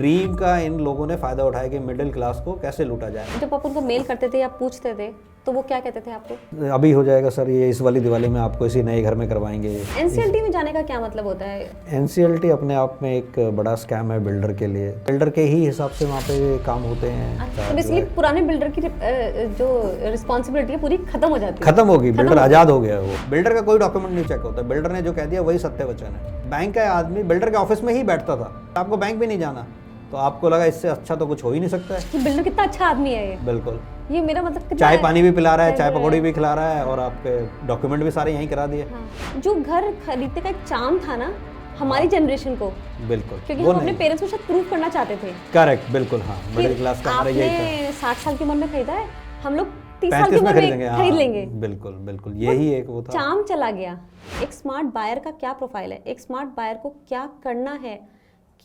Dream का इन लोगों ने फ़ायदा उठाया कि मिडिल क्लास को कैसे लूटा जाए। जब आप उनको मेल करते थे या पूछते थे तो वो क्या कहते थे आपको? अभी हो जाएगा सर, ये इस वाली दिवाली में आपको इसी नए घर में करवाएंगे। एनसीएलटी में जाने का क्या मतलब होता है? एनसीएलटी अपने आप में एक बड़ा स्कैम है बिल्डर के लिए। बिल्डर के ही हिसाब से वहाँ पे काम होते हैं। तो बेसिकली पुराने बिल्डर की जो रिस्पॉन्सिबिलिटी है पूरी खत्म हो जाती है। खत्म होगी, बिल्डर आज़ाद हो गया। वो बिल्डर का कोई डॉक्यूमेंट नहीं चेक होता, बिल्डर ने जो कह दिया वही सत्य वचन है। बैंक का आदमी बिल्डर के ऑफिस में ही बैठता था, आपको बैंक भी नहीं जाना, तो आपको लगा इससे अच्छा तो कुछ हो ही नहीं सकता है कि बिल्डर कितना अच्छा आदमी है ये। बिल्कुल, ये मेरा मतलब चाय पानी भी पिला रहा है, चाय पकौड़ी भी खिला रहा है, और आपके डॉक्यूमेंट भी सारे यहीं करा दिए। हाँ। जो घर खरीदने का एक चार्म था ना हमारी जनरेशन को, बिल्कुल, क्योंकि हम अपने पेरेंट्स को शायद प्रूव करना चाहते थे। करेक्ट, बिल्कुल, हाँ, मिडिल क्लास का हमारा यही था। आपने 60 साल की उम्र में खरीदा है, हम लोग 30 साल 35 की में उम्र खरीदेंगे। में खरीद लेंगे। बिल्कुल बिल्कुल, यही एक वो था। चार्म चला गया। एक स्मार्ट बायर का क्या प्रोफाइल है, एक स्मार्ट बायर को क्या करना है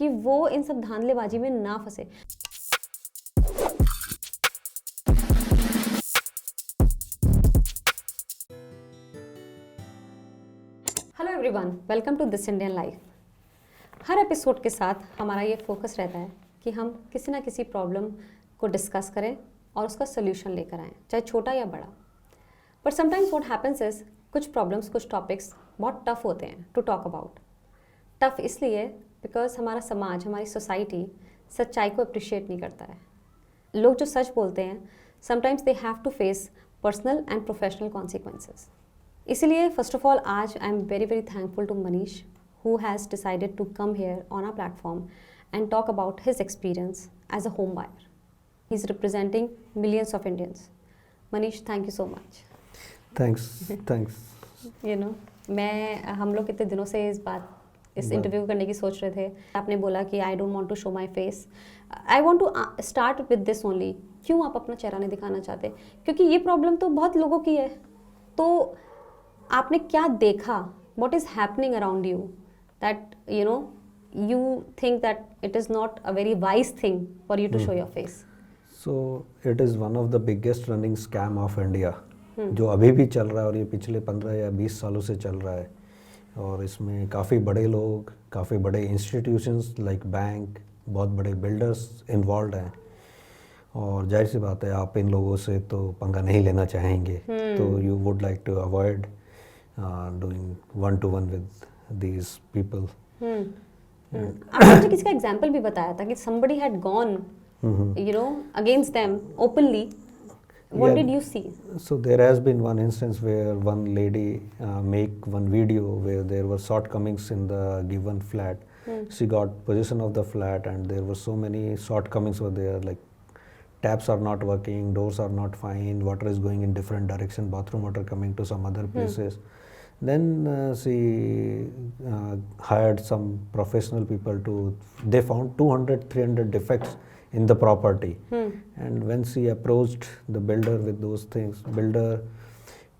कि वो इन सब धांधलेबाजी में ना फंसे। Hello everyone, welcome to this Indian life. हर एपिसोड के साथ हमारा ये फोकस रहता है कि हम किसी ना किसी प्रॉब्लम को डिस्कस करें और उसका सोल्यूशन लेकर आएँ, चाहे छोटा या बड़ा। But sometimes what happens is कुछ प्रॉब्लम्स, कुछ टॉपिक्स बहुत टफ होते हैं टू टॉक अबाउट। टफ इसलिए बिकॉज हमारा समाज, हमारी सोसाइटी सच्चाई को अप्रिशिएट नहीं करता है। लोग जो सच बोलते हैं sometimes they have to face personal and professional consequences. इसलिए फर्स्ट ऑफ ऑल आज I am very very thankful to Manish who has decided to come here on our platform and talk about his experience as a home buyer. He's representing millions of Indians. Manish, thank you so much. Thanks. You know, हम लोग कितने दिनों से इस interview करने की सोच रहे थे। आपने बोला कि I don't want to show my face, I want to start with this only. क्यों आप अपना चेहरा नहीं दिखाना चाहते? क्योंकि ये प्रॉब्लम तो बहुत लोगों की है। तो आपने क्या देखा? What is happening around you that you think that it is not a very wise thing for you to show your face? So it is one of the biggest running scam of India, जो अभी भी चल रहा है, और ये पिछले 15 या 20 सालों से चल रहा है। और इसमें काफ़ी बड़े लोग, काफ़ी बड़े इंस्टीट्यूशंस लाइक बैंक, बहुत बड़े बिल्डर्स इन्वॉल्व हैं। और जाहिर सी बात है, आप इन लोगों से तो पंगा नहीं लेना चाहेंगे, तो you would like to avoid doing one-to-one with these people. आपने मुझे किसी का एग्जांपल भी बताया था कि somebody had gone, against them openly. What did you see? So there has been one instance where one lady make one video where there were shortcomings in the given flat. She got possession of the flat and there were so many shortcomings were there, like taps are not working, doors are not fine, water is going in different direction, bathroom water coming to some other places. Then she hired some professional people they found 200-300 defects in the property. And when she approached the builder with those things, builder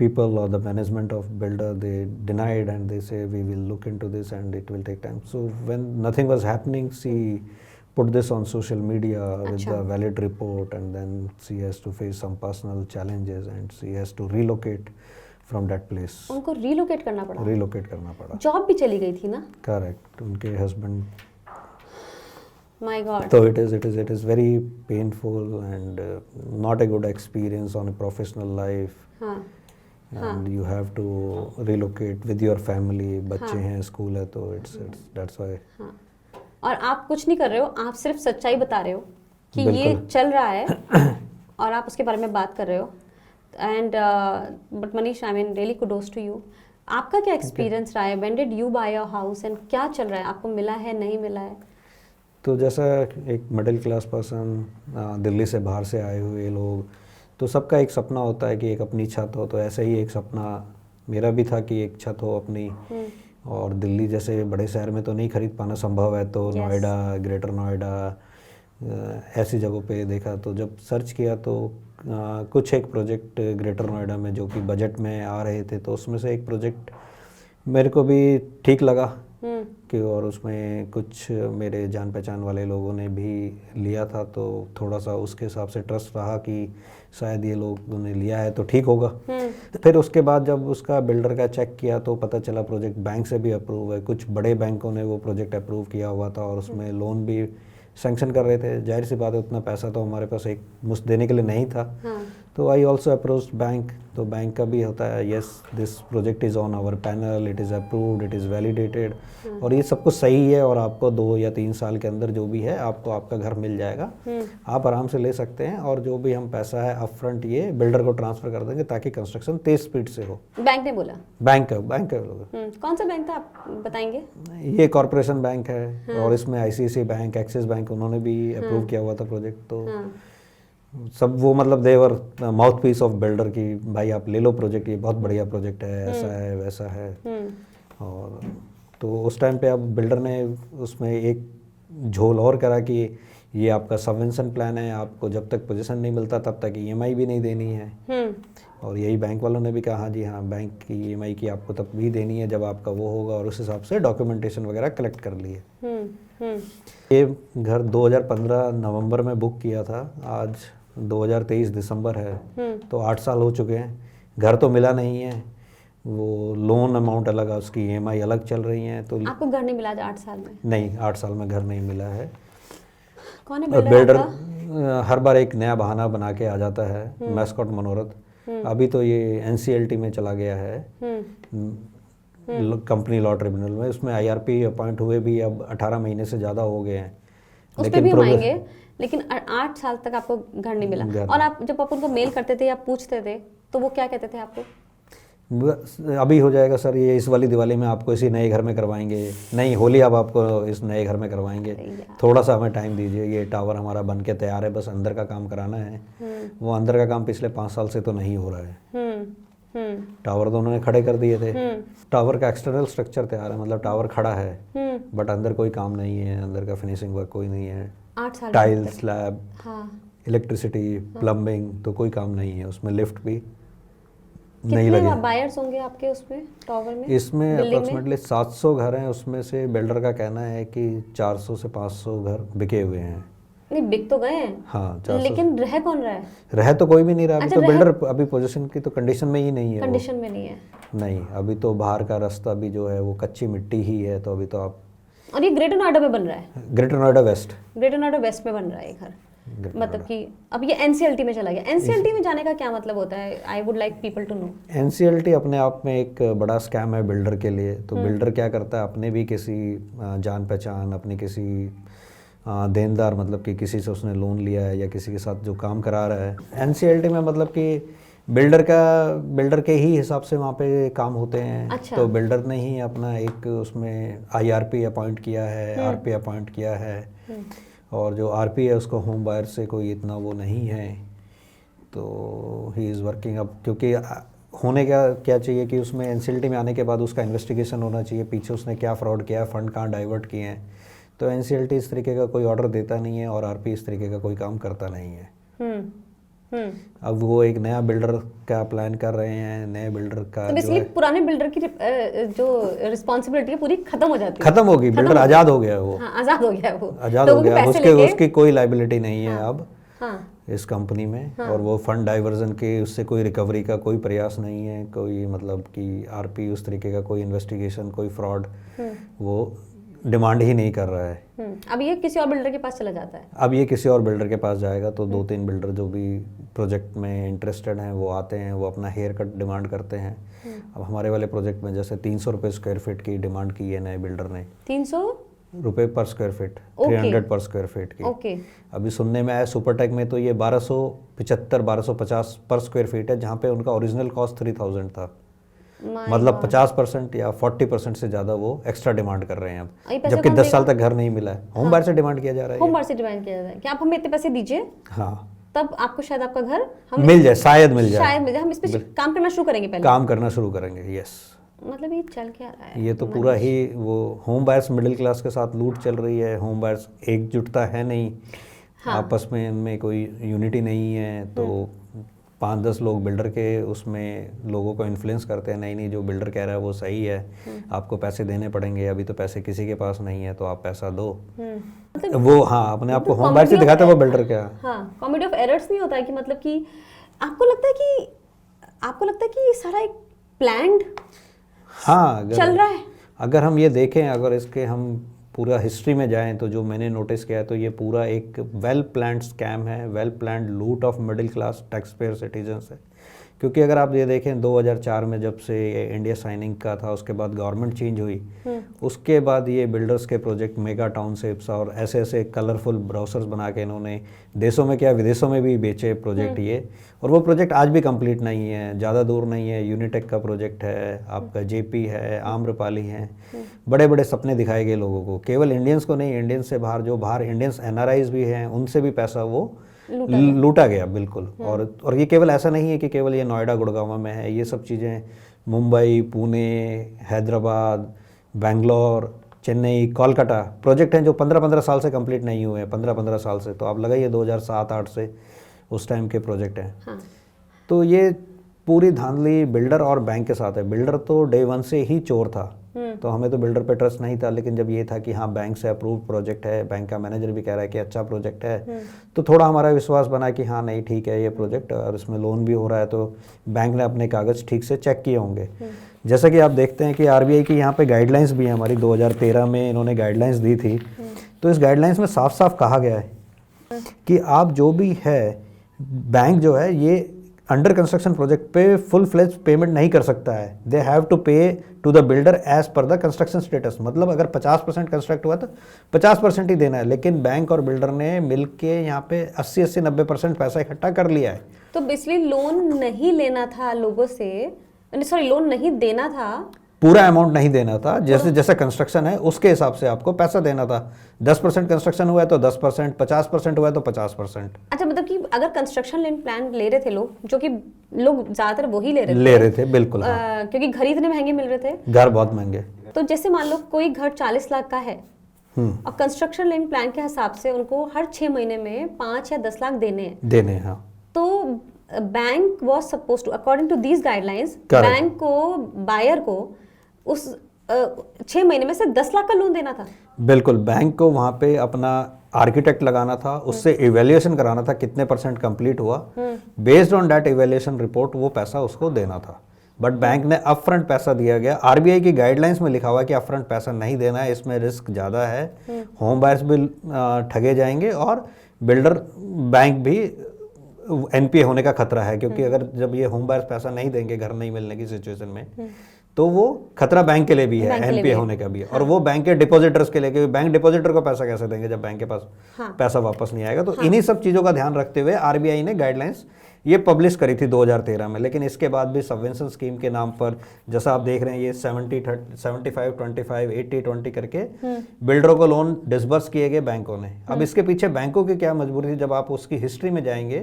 people or the management of builder, they denied and they say we will look into this and it will take time. So when nothing was happening, she put this on social media with the valid report, and then she has to face some personal challenges and she has to relocate from that place. उनको relocate करना पड़ा? relocate करना पड़ा। Job भी चली गई थी ना? Correct, उनके husband। My God. So it is very painful and not a good experience on a professional life. हाँ. And you have to relocate with your family. बच्चे हैं, स्कूल है, तो that's why. हाँ. और आप कुछ नहीं कर रहे हो, आप सिर्फ सच्चाई बता रहे हो कि ये चल रहा है और आप उसके बारे में बात कर रहे हो। And but Manish, I mean really kudos to you. आपका क्या एक्सपीरियंस रहा है? When did you buy your house and क्या चल रहा है? आपको मिला है, नहीं मिला है? तो जैसा एक मिडिल क्लास पर्सन, दिल्ली से बाहर से आए हुए लोग, तो सबका एक सपना होता है कि एक अपनी छत हो। तो ऐसा ही एक सपना मेरा भी था कि एक छत हो अपनी। और दिल्ली जैसे बड़े शहर में तो नहीं खरीद पाना संभव है, तो नोएडा, ग्रेटर नोएडा, ऐसी जगहों पे देखा। तो जब सर्च किया तो कुछ एक प्रोजेक्ट ग्रेटर नोएडा में जो कि बजट में आ रहे थे, तो उसमें से एक प्रोजेक्ट मेरे को भी ठीक लगा कि, और उसमें कुछ मेरे जान पहचान वाले लोगों ने भी लिया था, तो थोड़ा सा उसके हिसाब से ट्रस्ट रहा कि शायद ये लोगों ने लिया है तो ठीक होगा। फिर उसके बाद जब उसका बिल्डर का चेक किया तो पता चला प्रोजेक्ट बैंक से भी अप्रूव है। कुछ बड़े बैंकों ने वो प्रोजेक्ट अप्रूव किया हुआ था और उसमें लोन भी सैंक्शन कर रहे थे, जाहिर सी बात है उतना पैसा तो हमारे पास एक मुश्त देने के लिए नहीं था। हाँ। तो आई ऑल्सो अप्रोच बैंक, तो बैंक का भी होता है yes this project is on our panel, it is approved, it is validated, और ये सब कुछ सही है और आपको 2 या 3 साल के अंदर जो भी है आपको आपका घर मिल जाएगा, आप आराम से ले सकते हैं, और जो भी हम पैसा है अप फ्रंट ये बिल्डर को ट्रांसफ़र कर देंगे ताकि कंस्ट्रक्शन तेज स्पीड से हो। बैंक ने बोला? बैंक का लोग, कौन सा बैंक था आप बताएंगे? ये कॉरपोरेशन बैंक है, और इसमें ICICI बैंक, एक्सिस बैंक, उन्होंने भी अप्रूव किया हुआ था प्रोजेक्ट। तो सब वो मतलब देवर माउथ पीस ऑफ बिल्डर की भाई आप ले लो प्रोजेक्ट, ये बहुत बढ़िया प्रोजेक्ट है, ऐसा है वैसा है। और तो उस टाइम पे अब बिल्डर ने उसमें एक झोल और करा कि ये आपका सबवेंशन प्लान है, आपको जब तक पोजीशन नहीं मिलता तब तक EMI भी नहीं देनी है। और यही बैंक वालों ने भी कहा हाँ जी हाँ, बैंक की EMI की आपको तब भी देनी है जब आपका वो होगा, और उस हिसाब से डॉक्यूमेंटेशन वगैरह कलेक्ट कर लिए। ये घर 2015 नवंबर में बुक किया था, आज 2023 दिसंबर है, तो 8 साल हो चुके हैं। घर तो मिला नहीं है, वो लोन अमाउंट अलग है, उसकी EMI अलग चल रही है। तो आपको घर नहीं मिला 8 साल में? नहीं, 8 साल में घर नहीं मिला है। कौन है बिल्डर? हर बार एक नया बहाना बना के आ जाता है, मैस्कॉट मनोरथ। अभी तो ये NCLT में चला गया है, कंपनी लॉ ट्रिब्यूनल में, उसमें IRP अपॉइंट हुए भी अब 18 महीने से ज़्यादा हो गए हैं। उस पे भी हम आएंगे, लेकिन 8 साल तक आपको घर नहीं मिला। और आप जब आप उनको मेल करते थे या पूछते थे तो वो क्या कहते थे आपको? अभी हो जाएगा सर, ये इस वाली दिवाली में आपको इसी नए घर में करवाएंगे, नहीं होली अब आपको इस नए घर में करवाएंगे, थोड़ा सा हमें टाइम दीजिए, ये टावर हमारा बन के तैयार है, बस अंदर का काम कराना है। वो अंदर का काम पिछले 5 साल से तो नहीं हो रहा है। टावर तो उन्होंने खड़े कर दिए थे, टावर का एक्सटर्नल स्ट्रक्चर तैयार है, मतलब टावर खड़ा है, बट अंदर कोई काम नहीं है, अंदर का फिनिशिंग वर्क कोई नहीं है। 8 साल टाइल, स्लैब, इलेक्ट्रिसिटी, प्लम्बिंग, तो कोई काम नहीं है उसमें, लिफ्ट भी नहीं लगे। कितने बायर्स होंगे आपके उसमें टावर में? इसमें अप्रोक्सीमेटली 700 घर हैं, उसमें से बिल्डर का कहना है कि 400 से 500 घर बिके हुए हैं। नहीं, बिक तो गए हैं हाँ, लेकिन रह कौन रहा है? रह तो कोई भी नहीं रहा। अभी तो बिल्डर अभी पोजीशन की तो कंडीशन में ही नहीं है, कंडीशन में नहीं है। नहीं, अभी तो बाहर का रास्ता भी जो है वो कच्ची मिट्टी ही है, तो अभी तो आप। और ये ग्रेटर नोएडा में बन रहा है? Greater Noida west, greater Noida west में बन रहा है घर, मतलब कि अब ये NCLT में चला गया। NCLT में जाने का क्या मतलब होता है? I would like people to know. NCLT अपने आप में एक बड़ा स्कैम है बिल्डर के लिए। तो बिल्डर क्या करता है, अपने भी किसी जान पहचान, अपनी किसी देनदार, मतलब कि किसी से उसने लोन लिया है या किसी के साथ जो काम करा रहा है, NCLT में मतलब कि बिल्डर के ही हिसाब से वहाँ पे काम होते हैं। अच्छा। तो बिल्डर ने ही अपना एक उसमें IRP अपॉइंट किया है, RP अपॉइंट किया है, और जो RP है उसको होम बायर से कोई इतना वो नहीं है, तो ही इज़ वर्किंग अब, क्योंकि होने क्या चाहिए कि उसमें NCLT में आने के बाद उसका इन्वेस्टिगेशन होना चाहिए, पीछे उसने क्या फ्रॉड किया है, फंड कहाँ डाइवर्ट किए हैं। तो NCLT इस तरीके का कोई ऑर्डर देता नहीं है, और RP इस तरीके का कोई काम करता नहीं है। अब वो एक नया बिल्डर का प्लान कर रहे हैं, नए बिल्डर का, तो बेसिकली पुराने बिल्डर की जो रिस्पॉन्सिबिलिटी है पूरी खत्म हो जाती है, खत्म होगी, बिल्डर आज़ाद हो गया, वो आज़ाद हो गया, वो आज़ाद हो गया, उसकी कोई लाइबिलिटी नहीं है अब इस कंपनी में। और वो फंड डाइवर्जन के उससे कोई रिकवरी का कोई प्रयास नहीं है, कोई मतलब कि RP उस तरीके का कोई इन्वेस्टिगेशन, कोई फ्रॉड वो डिमांड ही नहीं कर रहा है। अब ये किसी और बिल्डर के पास चला जाता है। अब ये किसी और बिल्डर के पास जाएगा, तो 2-3 बिल्डर जो भी प्रोजेक्ट में इंटरेस्टेड हैं वो आते हैं, वो अपना हेयर कट डिमांड करते हैं। अब हमारे वाले प्रोजेक्ट में जैसे 300 रुपये स्क्वायर फीट की डिमांड की है नए बिल्डर ने। 300 रुपये पर स्क्वायर फीट, 300 पर स्क्वायर फीट की। अभी सुनने में आया सुपरटेक में तो ये 1275-1250 पर स्क्वायर फीट है, जहाँ पे उनका ओरिजिनल कॉस्ट 3000 था। मतलब 50% या 40% से ज़्यादा वो एक्स्ट्रा डिमांड कर रहे हैं अब, जबकि 10 साल तक घर नहीं मिला है। होम बायर से डिमांड किया जा रहा है, होम बायर से डिमांड किया जा रहा है कि आप हमें इतने पैसे दीजिए, हाँ, तब आपको शायद आपका घर मिल जाए, शायद मिल जाए, हम इस पे काम करना शुरू करेंगे, पहले काम करना शुरू करेंगे। यस, मतलब ये चल क्या रहा है? ये तो पूरा ही वो होम बायर्स मिडिल क्लास के साथ लूट चल रही है। होम बायर्स एकजुटता है नहीं, आपस में इनमें कोई यूनिटी नहीं है, तो 5-10 लोग बिल्डर के उसमें लोगों को इन्फ्लुएंस करते हैं, नहीं जो बिल्डर कह रहा है वो सही है, आपको पैसे देने पड़ेंगे, अभी तो पैसे किसी के पास नहीं है तो आप पैसा दो। वो हाँ, अपने आप को होम बायर से दिखाते हैं वो बिल्डर क्या। हाँ, कॉमेडी ऑफ एरर्स नहीं होता है कि मतलब कि आपको लगता है कि ये सारा एक प्लान्ड हाँ चल रहा है। अगर हम ये देखें, अगर इसके हम पूरा हिस्ट्री में जाएं तो जो मैंने नोटिस किया है तो ये पूरा एक वेल प्लान्ड स्कैम है, वेल प्लान्ड लूट of middle class tax payer citizens है। क्योंकि अगर आप ये देखें 2004 में जब से इंडिया साइनिंग का था, उसके बाद गवर्नमेंट चेंज हुई, उसके बाद ये बिल्डर्स के प्रोजेक्ट, मेगा टाउनशिप्स और ऐसे ऐसे कलरफुल ब्राउसर्स बना के इन्होंने देशों में क्या विदेशों में भी बेचे प्रोजेक्ट ये। और वो प्रोजेक्ट आज भी कंप्लीट नहीं है, ज़्यादा दूर नहीं है। यूनिटेक का प्रोजेक्ट है, आपका जेपी है, आम्रपाली है, बड़े बड़े सपने दिखाए गए लोगों को, केवल इंडियंस को नहीं, इंडियंस से बाहर जो बाहर इंडियंस एनआरआईज भी हैं उनसे भी पैसा वो लूटा गया बिल्कुल। और ये केवल ऐसा नहीं है कि केवल ये नोएडा गुड़गांव में है, ये सब चीज़ें मुंबई, पुणे, हैदराबाद, बेंगलोर, चेन्नई, कोलकाता प्रोजेक्ट हैं जो 15-15 साल से कंप्लीट नहीं हुए हैं, 15-15 साल से। तो आप लगाइए 2007-8 से उस टाइम के प्रोजेक्ट हैं। हाँ। तो ये पूरी धांधली बिल्डर और बैंक के साथ है। बिल्डर तो डे वन से ही चोर था, तो हमें तो बिल्डर पे ट्रस्ट नहीं था, लेकिन जब ये था कि हाँ बैंक से अप्रूव्ड प्रोजेक्ट है, बैंक का मैनेजर भी कह रहा है कि अच्छा प्रोजेक्ट है, तो थोड़ा हमारा विश्वास बना कि हाँ नहीं ठीक है ये प्रोजेक्ट, और इसमें लोन भी हो रहा है, तो बैंक ने अपने कागज़ ठीक से चेक किए होंगे। जैसा कि आप देखते हैं कि आरबीआई की यहाँ पे गाइडलाइंस भी है हमारी, 2013 में इन्होंने गाइडलाइंस दी थी। तो इस गाइडलाइंस में साफ साफ कहा गया है कि आप जो भी है, बैंक जो है ये अंडर कंस्ट्रक्शन प्रोजेक्ट पे फुल फ्लेज पेमेंट नहीं कर सकता है। They have to pay to the builder as per the construction status. मतलब अगर 50% कंस्ट्रक्ट हुआ तो 50% ही देना है, लेकिन बैंक और बिल्डर ने मिलके यहाँ पे 80-90% पैसा इकट्ठा कर लिया है। तो बेसिकली लोन नहीं लेना था लोगों से, सॉरी लोन नहीं देना था, पूरा अमाउंट नहीं देना था, जैसे जैसा कंस्ट्रक्शन है उसके हिसाब से आपको पैसा देना था। 10% कंस्ट्रक्शन हुआ है तो 10%, 50% हुआ है तो 50%। अच्छा, मतलब कि अगर कंस्ट्रक्शन लैंड प्लान ले रहे थे लोग, जो कि लोग ज्यादातर वही ले रहे थे बिल्कुल। हाँ। क्योंकि घर इतने महंगे मिल रहे थे, घर बहुत महंगे। तो जैसे मान लो कोई घर 40 लाख का है और कंस्ट्रक्शन लैंड प्लान के हिसाब से उनको हर 6 महीने में 5 या 10 लाख देने हैं। हाँ। तो bank was suppose to, according to these guidelines, bank को बायर को उस 6 महीने में से 10 लाख का लोन देना था। बिल्कुल, बैंक को वहाँ पे अपना आर्किटेक्ट लगाना था, उससे इवैल्यूएशन कराना था कितने % कंप्लीट हुआ, based on that evaluation report वो पैसा उसको देना था। बट बैंक ने अपफ्रंट पैसा दिया गया। आरबीआई की गाइडलाइंस में लिखा हुआ है कि अपफ्रंट पैसा नहीं देना है, इसमें रिस्क ज़्यादा है, होम बायर्स भी ठगे जाएंगे और बिल्डर बैंक भी एनपीए होने का खतरा है। क्योंकि अगर जब ये होम बायर्स पैसा नहीं देंगे घर नहीं मिलने की सिचुएशन में, तो वो खतरा बैंक के लिए भी है, एनपीए होने का भी है। और वो बैंक के डिपॉजिटर्स के लिए, क्योंकि बैंक डिपॉजिटर को पैसा कैसे देंगे जब बैंक के पास पैसा वापस नहीं आएगा। तो इन्हीं सब चीज़ों का ध्यान रखते हुए आरबीआई ने गाइडलाइंस ये पब्लिश करी थी 2013 में। लेकिन इसके बाद भी सबवेंशन स्कीम के नाम पर, जैसा आप देख रहे हैं, ये 75-25, 80-20 करके बिल्डरों को लोन डिसबर्स किए गए बैंकों ने। अब इसके पीछे बैंकों की क्या मजबूरी थी, जब आप उसकी हिस्ट्री में जाएंगे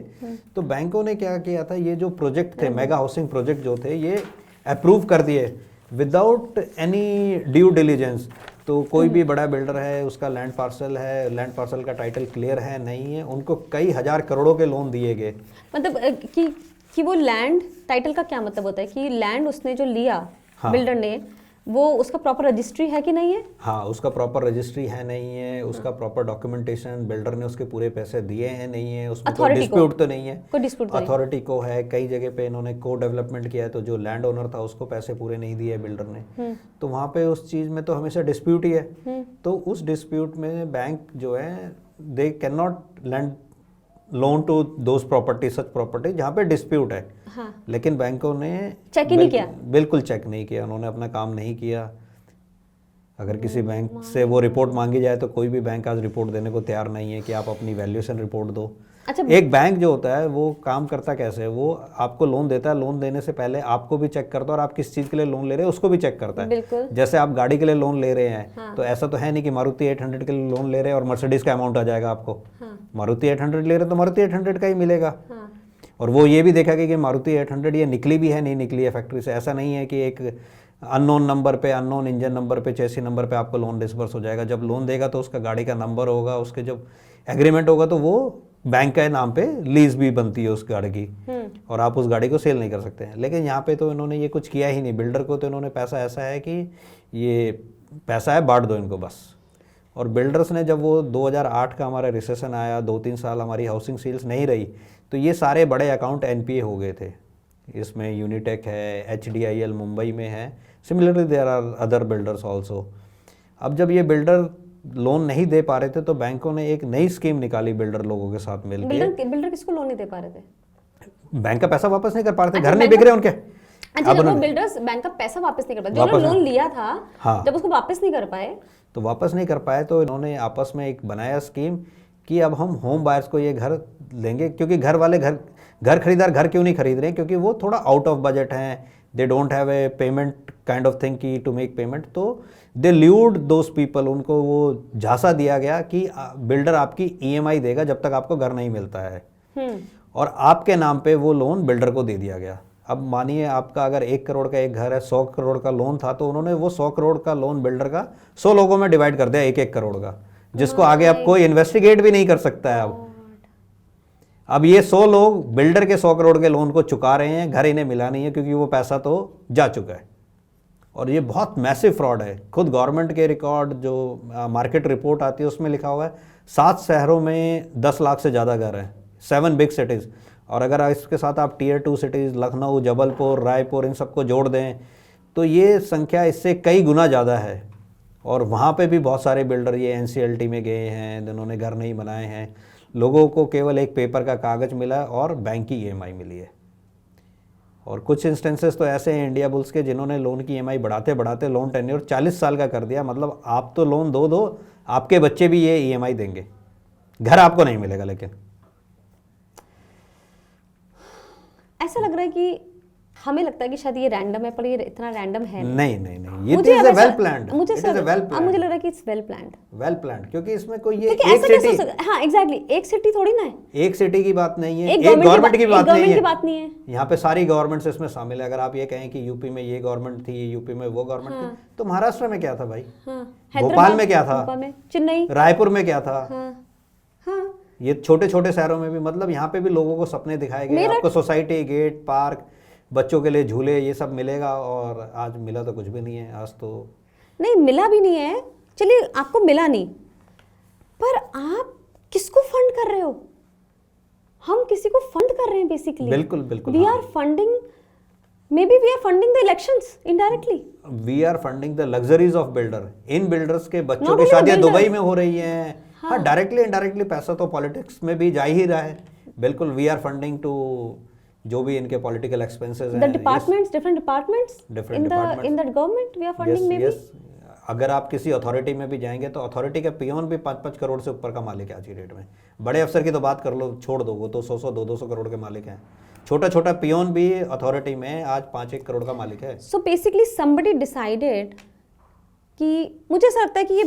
तो बैंकों ने क्या किया था, ये जो प्रोजेक्ट थे, मेगा हाउसिंग प्रोजेक्ट जो थे, ये अप्रूव कर दिए विदाउट एनी ड्यू डिलीजेंस। तो कोई भी बड़ा बिल्डर है, उसका लैंड पार्सल है, लैंड पार्सल का टाइटल क्लियर है नहीं है, उनको कई हजार करोड़ों के लोन दिए गए। मतलब कि वो लैंड टाइटल का क्या मतलब होता है कि लैंड उसने जो लिया, हाँ, बिल्डर ने, वो उसका प्रॉपर रजिस्ट्री है कि नहीं है? हाँ, उसका प्रॉपर रजिस्ट्री है नहीं है, उसका प्रॉपर डॉक्यूमेंटेशन, बिल्डर ने उसके पूरे पैसे दिए हैं नहीं है, उसमें कोई डिस्प्यूट तो नहीं है, कोई डिस्प्यूट अथॉरिटी को है। कई जगह पे इन्होंने को डेवलपमेंट किया है, तो जो लैंड ओनर था उसको पैसे पूरे नहीं दिए बिल्डर ने, तो वहाँ पे उस चीज़ में तो हमेशा डिस्प्यूट ही है। तो उस डिस्प्यूट में बैंक जो है, they can not lend loan to those property, such property जहाँ पे डिस्प्यूट है। हाँ। लेकिन बैंकों ने चेक ही नहीं किया, बिल्कुल चेक नहीं किया, उन्होंने अपना काम नहीं किया। अगर किसी बैंक से वो रिपोर्ट मांगी जाए तो कोई भी बैंक आज रिपोर्ट देने को तैयार नहीं है कि आप अपनी वैल्यूएशन रिपोर्ट दो। अच्छा, एक बैंक जो होता है वो काम करता कैसे है, वो आपको लोन देता है, लोन देने से पहले आपको भी चेक करता है और आप किस चीज़ के लिए लोन ले रहे हैं उसको भी चेक करता है। जैसे आप गाड़ी के लिए लोन ले रहे हैं, हाँ, तो ऐसा तो है नहीं कि मारुति 800 के लिए लोन ले रहे हैं और मर्सिडीज का अमाउंट आ जाएगा आपको। हाँ, मारुति 800 ले रहे हैं तो मारुति 800 का ही मिलेगा। हाँ, और वो ये भी देखा कि मारुति 800 ये निकली भी है नहीं निकली है फैक्ट्री से। ऐसा नहीं है कि एक अननोन नंबर पे, अननोन इंजन नंबर पे, चेसी नंबर पे आपको लोन डिसबर्स हो जाएगा। जब लोन देगा तो उसका गाड़ी का नंबर होगा, उसके जब एग्रीमेंट होगा तो वो बैंक के नाम पे लीज भी बनती है उस गाड़ी की, और आप उस गाड़ी को सेल नहीं कर सकते हैं। लेकिन यहाँ पे तो इन्होंने ये कुछ किया ही नहीं। बिल्डर को तो इन्होंने पैसा ऐसा है कि ये पैसा है बांट दो इनको बस। और बिल्डर्स ने जब वो 2008 का हमारा रिसेशन आया, 2-3 साल हमारी हाउसिंग सेल्स नहीं रही, तो ये सारे बड़े अकाउंट एनपीए हो गए थे। इसमें यूनिटेक है, HDIL मुंबई में है, similarly there are other builders also. अब जब ये बिल्डर लोन नहीं दे पा रहे थे तो बैंकों ने एक नई स्कीम निकाली बिल्डर लोगों के साथ मिलकर। बिल्डर किसको लोन नहीं दे पा रहे थे? बैंक का पैसा वापस नहीं कर पा रहे थे, अच्छा, घर नहीं बिक रहे उनके। अच्छा, जब वो बिल्डर्स बैंक का पैसा वापस नहीं कर पाए, जो वापस लोन लिया था, हाँ, जब उसको वापस नहीं कर पाए तो वापस नहीं कर पाए तो इन्होंने आपस में एक बनाया स्कीम कि अब हम होम बायर्स को ये घर लेंगे, क्योंकि घर खरीदार घर क्यों नहीं खरीद रहे हैं, क्योंकि वो थोड़ा आउट ऑफ बजट हैं, they don't have a payment kind of thing की टू मेक पेमेंट। तो दे ल्यूड दोज पीपल, उनको वो झांसा दिया गया कि बिल्डर आपकी ईएमआई देगा जब तक आपको घर नहीं मिलता है, और आपके नाम पे वो लोन बिल्डर को दे दिया गया। अब मानिए आपका अगर 1 करोड़ का एक घर है, 100 करोड़ का लोन था, तो उन्होंने वो 100 करोड़ का लोन बिल्डर का 100 लोगों में डिवाइड कर दिया 1-1 करोड़ का, जिसको आगे अब कोई इन्वेस्टिगेट भी नहीं कर सकता है। अब ये 100 लोग बिल्डर के 100 करोड़ के लोन को चुका रहे हैं, घर इन्हें मिला नहीं है क्योंकि वो पैसा तो जा चुका है। और ये बहुत मैसिव फ्रॉड है। खुद गवर्नमेंट के रिकॉर्ड जो मार्केट रिपोर्ट आती है उसमें लिखा हुआ है 7 शहरों में 10 लाख से ज़्यादा घर हैं, 7 बिग सिटीज़। और अगर इसके साथ आप टियर 2 सिटीज़ लखनऊ, जबलपुर, रायपुर इन सबको जोड़ दें तो ये संख्या इससे कई गुना ज़्यादा है। और वहाँ पे भी बहुत सारे बिल्डर ये एनसीएलटी में गए हैं जिन्होंने घर नहीं बनाए हैं, लोगों को केवल एक पेपर का कागज़ मिला और बैंक की ईएमआई मिली है। और कुछ इंस्टेंसेस तो ऐसे हैं इंडिया बुल्स के जिन्होंने लोन की ईएमआई बढ़ाते बढ़ाते लोन टेन्योर 40 साल का कर दिया। मतलब आप तो लोन दो आपके बच्चे भी ये ईएमआई देंगे, घर आपको नहीं मिलेगा। लेकिन ऐसा लग रहा है कि हमें लगता है कि शायद ये रैंडम है, पर ये इतना रैंडम है नहीं। ये इज अ वेल प्लान्ड, मुझे लग रहा है कि इट्स वेल प्लान्ड, क्योंकि इसमें कोई ये एक सिटी, हाँ एग्जैक्टली, एक सिटी थोड़ी ना है, एक सिटी की बात नहीं है, एक गवर्नमेंट की बात नहीं है। यहाँ पे सारी गवर्नमेंट्स इसमें शामिल है। अगर आप ये कहें कि यूपी में ये गवर्नमेंट थी, यूपी में वो गवर्नमेंट थी, तो महाराष्ट्र में क्या था भाई, भोपाल में क्या था, चेन्नई, रायपुर में क्या था, ये छोटे छोटे शहरों में भी। मतलब यहाँ पे भी लोगों को सपने दिखाए गए, आपको सोसाइटी, गेट, पार्क, बच्चों के लिए झूले, ये सब मिलेगा। और आज मिला तो कुछ भी नहीं है। आज तो नहीं मिला भी नहीं है, चलिए आपको मिला नहीं, पर आप किसको फंड कर रहे हो? हम किसी को फंड कर रहे हैं बेसिकली। बिल्कुल we are funding, may be we are funding the elections indirectly. We are funding the luxuries of builder. इन बिल्डर्स के बच्चों की शादियां दुबई में हो रही हैं। हाँ, डायरेक्टली इनडायरेक्टली पैसा तो पॉलिटिक्स में भी जा ही रहा है। बिल्कुल, वी आर फंडिंग टू जो भी इनके पॉलिटिकल एक्सपेंसेस हैं, different departments in that government we are funding may be. अगर आप किसी अथॉरिटी में भी जाएंगे तो अथॉरिटी का पियोन भी 5-5 करोड़ से ऊपर का मालिक है आज की डेट में। बड़े अफसर की तो बात कर लो, छोड़ दो, वो तो 100-100, 200 करोड़ के मालिक हैं। छोटा छोटा पियोन भी अथॉरिटी में आज 5-1 करोड़ का मालिक है। सो बेसिकली समबडी डिसाइडेड कि, मुझे ऐसा लगता है कि ये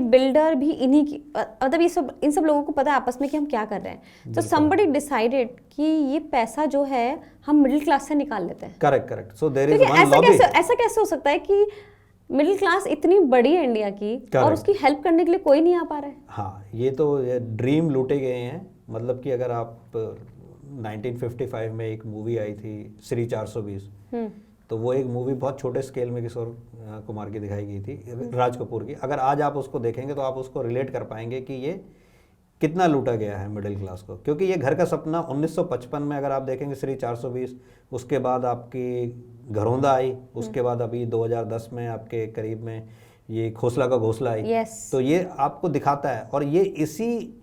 बिल्डर भी इन्हीं की, मतलब ये सब, इन सब लोगों को पता है आपस में कि हम क्या कर रहे हैं। तो समबडी डिसाइडेड कि ये पैसा जो है हम मिडिल क्लास से निकाल लेते हैं। Correct. So there is one lobby. ऐसा कैसे हो सकता है कि मिडिल क्लास इतनी बड़ी है इंडिया की, और उसकी हेल्प करने के लिए कोई नहीं आ पा रहा है? हाँ, ये तो ड्रीम लूटे गए हैं। मतलब कि अगर आप 1955 में एक मूवी आई थी श्री 420, तो वो एक मूवी बहुत छोटे स्केल में किशोर कुमार की दिखाई गई थी, राज कपूर की। अगर आज आप उसको देखेंगे तो आप उसको रिलेट कर पाएंगे कि ये कितना लूटा गया है मिडिल क्लास को। क्योंकि ये घर का सपना 1955 में अगर आप देखेंगे श्री 420, उसके बाद आपकी घरौंदा आई, उसके बाद अभी 2010 में आपके करीब में ये खोसला का घोंसला आई। तो ये आपको दिखाता है, और ये इसी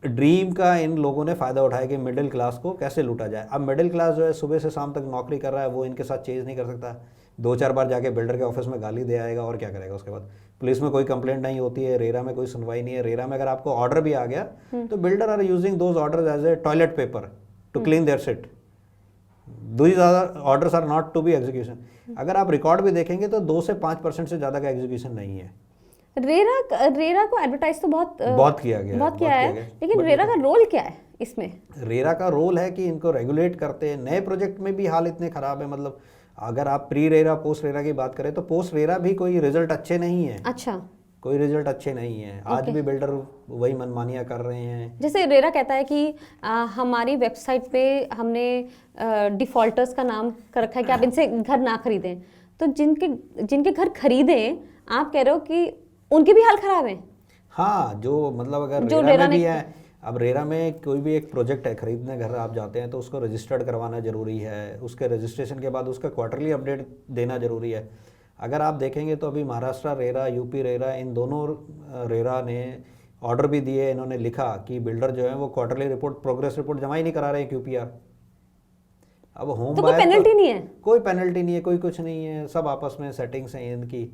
ड्रीम का इन लोगों ने फ़ायदा उठाया कि मिडिल क्लास को कैसे लूटा जाए। अब मिडिल क्लास जो है सुबह से शाम तक नौकरी कर रहा है, वो इनके साथ चेंज नहीं कर सकता। 2-4 बार जाके बिल्डर के ऑफिस में गाली दे आएगा, और क्या करेगा उसके बाद? पुलिस में कोई कंप्लेंट नहीं होती है, रेरा में कोई सुनवाई नहीं है। रेरा में अगर आपको ऑर्डर भी आ गया तो builder are using those orders as a toilet paper to clean their sit. These orders are not to be execution. अगर आप रिकॉर्ड भी देखेंगे तो 2 से 5% से ज़्यादा का एग्जीक्यूशन नहीं है। रेरा को एडवर्टाइज तो बहुत किया है, लेकिन रेरा का रोल क्या है इसमें? रेरा का रोल है कि इनको रेगुलेट करते हैं। नए प्रोजेक्ट में भी हाल इतने खराब है। मतलब अगर आप प्री रेरा पोस्ट रेरा की बात करें तो पोस्ट रेरा भी कोई रिजल्ट अच्छे नहीं है। अच्छा, कोई रिजल्ट अच्छे नहीं है। आज भी बिल्डर वही मनमानियां कर रहे हैं। जैसे रेरा कहता है कि हमारी वेबसाइट पे हमने डिफॉल्टर्स का नाम कर रखा है कि आप इनसे घर ना खरीदें। तो जिनके घर खरीदें, आप कह रहे हो कि उनके भी हाल खराब है। हाँ, जो मतलब अगर रेरा में भी है, अब रेरा में कोई भी एक प्रोजेक्ट है, खरीदने घर आप जाते हैं तो उसको रजिस्टर्ड करवाना जरूरी है। उसके रजिस्ट्रेशन के बाद उसका क्वार्टरली अपडेट देना जरूरी है। अगर आप देखेंगे तो अभी महाराष्ट्र रेरा, यूपी रेरा, इन दोनों रेरा ने ऑर्डर भी दिए, इन्होंने लिखा कि बिल्डर जो है वो क्वार्टरली रिपोर्ट, प्रोग्रेस रिपोर्ट जमा ही नहीं करा रहे हैं QPR। अब होम तो कोई बायर पेनल्टी नहीं है? कोई पेनल्टी नहीं है, कोई कुछ नहीं है, सब आपस में सेटिंग्स हैं इनकी,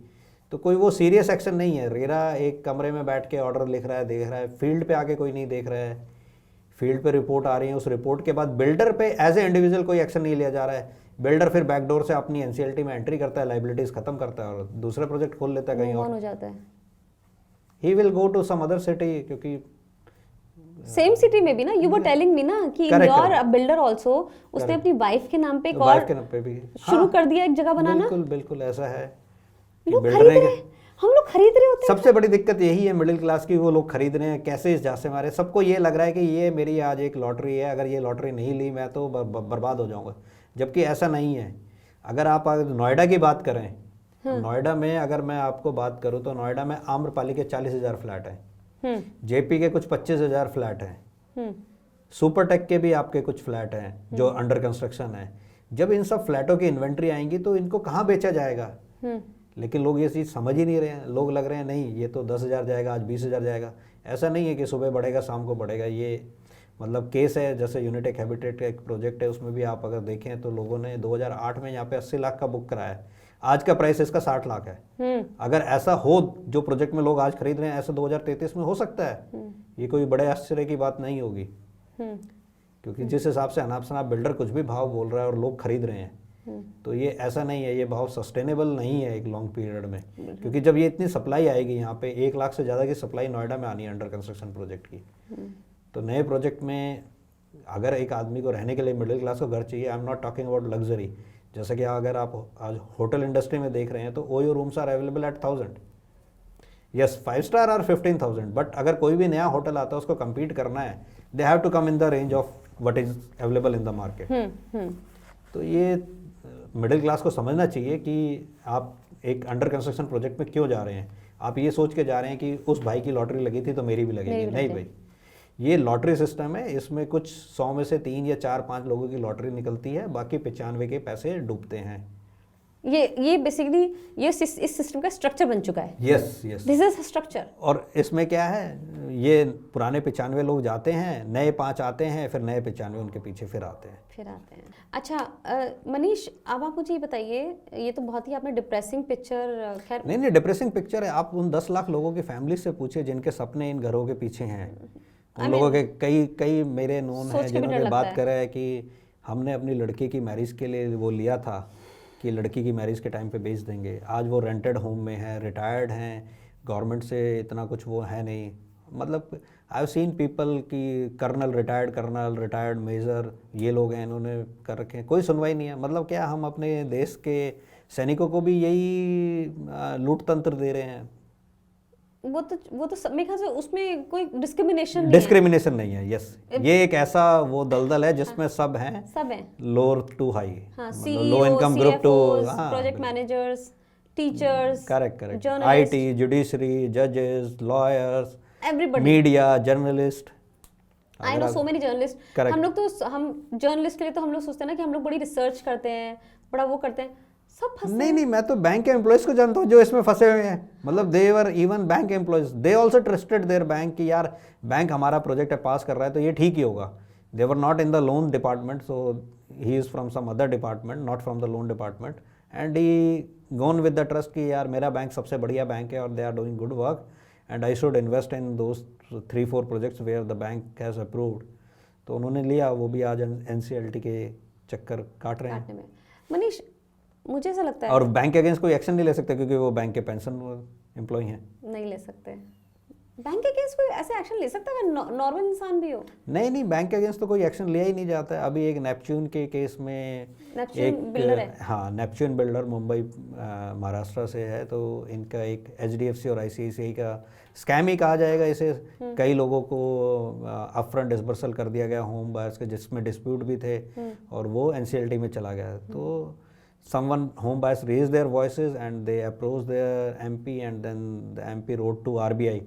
तो कोई वो सीरियस एक्शन नहीं है। रेरा एक कमरे में बैठ के ऑर्डर लिख रहा है, देख रहा है, फील्ड पे आके कोई नहीं देख रहा है, फील्ड पे रिपोर्ट आ रही है, उस रिपोर्ट के बाद बिल्डर पे एज ए इंडिविजुअल कोई एक्शन नहीं लिया जा रहा है। बिल्डर फिर बैकडोर से अपनी NCLT में एंट्री करता है, लाइबिलिटीज खत्म करता है और दूसरा प्रोजेक्ट खोल लेता है कहीं Move और। on हो जाता है। He will go to some other city, क्योंकि सेम सिटी में भी ना, यू वर टेलिंग मी ना कि Correct, your correct. Builder also, उसने अपनी वाइफ के नाम पे एक वाइफ और के नाम पे भी शुरू कर दिया, एक जगह बनाना। बिल्कुल बिल्कुल ऐसा है कि लोग बिल्डर खरीद ने रहे हैं, हम लोग खरीद रहे होते हैं। सबसे बड़ी दिक्कत यही है मिडिल क्लास की, वो लोग खरीद रहे हैं कैसे इस झांसे मारे। सबको ये लग रहा है कि ये मेरी आज एक लॉटरी है, अगर ये लॉटरी नहीं ली मैं तो बर्बाद हो जाऊंगा, जबकि ऐसा नहीं है। अगर आप अगर नोएडा की बात करें, नोएडा में अगर मैं आपको बात करूं तो नोएडा में आम्रपाली के 40,000 फ्लैट हैं, JP के कुछ 25,000 फ्लैट हैं, सुपरटेक के भी आपके कुछ फ्लैट हैं जो अंडर कंस्ट्रक्शन है। जब इन सब फ्लैटों की इन्वेंट्री आएंगी तो इनको कहाँ बेचा जाएगा? लेकिन लोग ये चीज़ समझ ही नहीं रहे हैं। लोग लग रहे हैं नहीं ये तो 10,000 जाएगा, आज 20,000 जाएगा। ऐसा नहीं है कि सुबह बढ़ेगा शाम को बढ़ेगा। ये मतलब केस है, जैसे यूनिटेक हैबिटेट का एक प्रोजेक्ट है, उसमें भी आप अगर देखें तो लोगों ने 2008 में यहाँ पे 80 लाख का बुक कराया है, आज का प्राइस इसका 60 लाख है। अगर ऐसा हो, जो प्रोजेक्ट में लोग आज खरीद रहे हैं, ऐसा 2033 में हो सकता है? ये कोई बड़े आश्चर्य की बात नहीं होगी, क्योंकि जिस हिसाब से अनाप शनाप बिल्डर कुछ भी भाव बोल रहा है और लोग खरीद रहे हैं, तो ये ऐसा नहीं है, ये भाव सस्टेनेबल नहीं है एक लॉन्ग पीरियड में। क्योंकि जब ये इतनी सप्लाई आएगी, यहाँ पे 1 लाख से ज़्यादा की सप्लाई नोएडा में आनी है अंडर कंस्ट्रक्शन प्रोजेक्ट की, तो नए प्रोजेक्ट में अगर एक आदमी को रहने के लिए मिडिल क्लास को घर चाहिए, I am not talking about luxury, जैसे कि अगर आप आज होटल इंडस्ट्री में देख रहे हैं तो OYO rooms are available at 1000, yes 5 star are 15,000, but अगर कोई भी नया होटल आता है उसको compete करना है, they have to come in the range of what is available in the market. तो ये मिडिल क्लास को समझना चाहिए कि आप एक अंडर कंस्ट्रक्शन प्रोजेक्ट में क्यों जा रहे हैं। आप ये सोच के जा रहे हैं कि उस भाई की लॉटरी लगी थी तो मेरी भी लगेगी, नहीं भाई, ये लॉटरी सिस्टम है, इसमें कुछ 100 में से 3 या 4-5 लोगों की लॉटरी निकलती है, बाकी 95 के पैसे डूबते हैं। ये बेसिकली ये इस सिस्टम का स्ट्रक्चर बन चुका है। Yes yes, this is structure. और इसमें क्या है, ये पुराने 95 लोग जाते हैं, नए 5 आते हैं, फिर नए 95 उनके पीछे फिर आते हैं। अच्छा मनीष, अब आप मुझे ये बताइए, ये तो बहुत ही आपने डिप्रेसिंग पिक्चर, खैर नहीं डिप्रेसिंग पिक्चर है। आप उन 10 लाख लोगों की फैमिली से पूछे जिनके सपने इन घरों के पीछे हैं, उन लोगों के कई मेरे नोन हैं जिन्होंने बात करा है कि हमने अपनी लड़की की मैरिज के लिए वो लिया था कि लड़की की मैरिज के टाइम पे बेच देंगे, आज वो रेंटेड होम में है, रिटायर्ड हैं, गवर्नमेंट से इतना कुछ वो है नहीं। मतलब आई हैव सीन पीपल कि कर्नल, रिटायर्ड मेजर, ये लोग हैं, इन्होंने कर रखे हैं, कोई सुनवाई नहीं है। मतलब क्या हम अपने देश के सैनिकों को भी यही लूट तंत्र दे रहे हैं? वो तो मेरे ख्याल से उसमें कोई डिस्क्रिमिनेशन नहीं है। यस, ये एक ऐसा वो दलदल है जिसमें सब हैं, lower to high, low income group to, project managers, teachers, correct, IT, judiciary, जजेस, lawyers, everybody, media, journalist. I know so many journalist. हम जर्नलिस्ट के लिए तो हम लोग सोचते हैं ना कि हम लोग बड़ी रिसर्च करते हैं, बड़ा वो करते हैं, सब फंसे। नहीं, मैं तो बैंक के एम्प्लॉयज को जानता हूँ जो इसमें फंसे हुए हैं। मतलब they were even bank employees, they also trusted their bank कि यार बैंक हमारा प्रोजेक्ट है, पास कर रहा है तो ये ठीक ही होगा। They were not in the loan department, so he is from some other department, not from the loan department, and he gone with the trust कि यार मेरा बैंक सबसे बढ़िया बैंक है और they are doing good work and I should invest in those 3-4 projects where the bank has approved. तो उन्होंने लिया, वो भी आज NCLT के चक्कर काट रहे हैं। मनीष, मुझे ऐसा लगता है, और बैंक के अगेंस्ट कोई एक्शन नहीं ले सकते क्योंकि वो बैंक के पेंशन एम्प्लॉय हैं। नहीं ले सकते। बैंक के अगेंस्ट कोई ऐसे एक्शन ले सकता है अगर नॉर्मल इंसान भी हो? नहीं, बैंक के अगेंस्ट तो कोई एक्शन लिया ही नहीं जाता है। अभी एक नेपच्यून के केस में बिल्डर है, हाँ, नेपच्यून बिल्डर मुंबई महाराष्ट्र से है, तो इनका एक HDFC और ICICI का स्कैम ही कहा जाएगा इसे। कई लोगों को अपफ्रंट डिसबर्सल कर दिया गया होम बायर्स के, जिसमें डिस्प्यूट भी थे, और वो NCLT में चला गया। तो someone home buyers raised their voices and they approached their MP and then the MP wrote to RBI।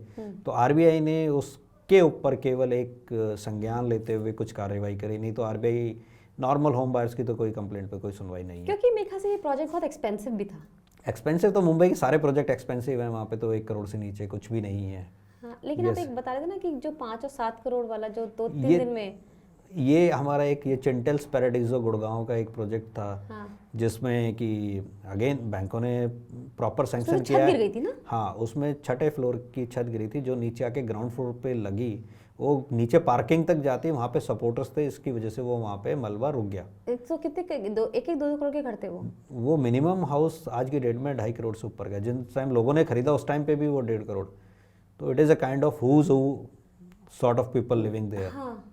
तो RBI ने उसके ऊपर केवल एक संज्ञान लेते हुए कुछ कार्रवाई करी, नहीं तो RBI नॉर्मल होम बायर्स की तो कोई कंप्लेंट पे कोई सुनवाई नहीं है। क्योंकि मेरे ख्याल से ये प्रोजेक्ट बहुत एक्सपेंसिव भी था। एक्सपेंसिव तो मुंबई के सारे प्रोजेक्ट एक्सपेंसिव हैं, वहाँ पे तो 1 करोड़ से नीचे कुछ भी नहीं है। हाँ, लेकिन आप Yes. एक बता रहे थे ना कि जो 5 और 7 करोड़ वाला जो 2-3 ये दिन में। ये हमारा एक ये चिंटल्स पैराडीजो गुड़गांव का एक प्रोजेक्ट था, हाँ, जिसमें कि अगेन बैंकों ने प्रॉपर उसमें सैंक्शन तो किया छत गिर है। गई थी ना। हाँ, उसमें 6ठे फ्लोर की छत गिरी थी, जो नीचे आके ग्राउंड फ्लोर पे लगी, वो नीचे पार्किंग तक जाती, वहाँ पे सपोर्टर्स थे, इसकी वजह से वो वहाँ पे मलबा रुक गया। तो कितने एक 2 करोड़ के घर थे वो। मिनिमम हाउस आज की डेट में 2.5 करोड़ से ऊपर गया, जिन टाइम लोगों ने खरीदा उस टाइम पे भी वो 1.5 करोड़। तो it is a kind of whose who sort of people living there. हाँ,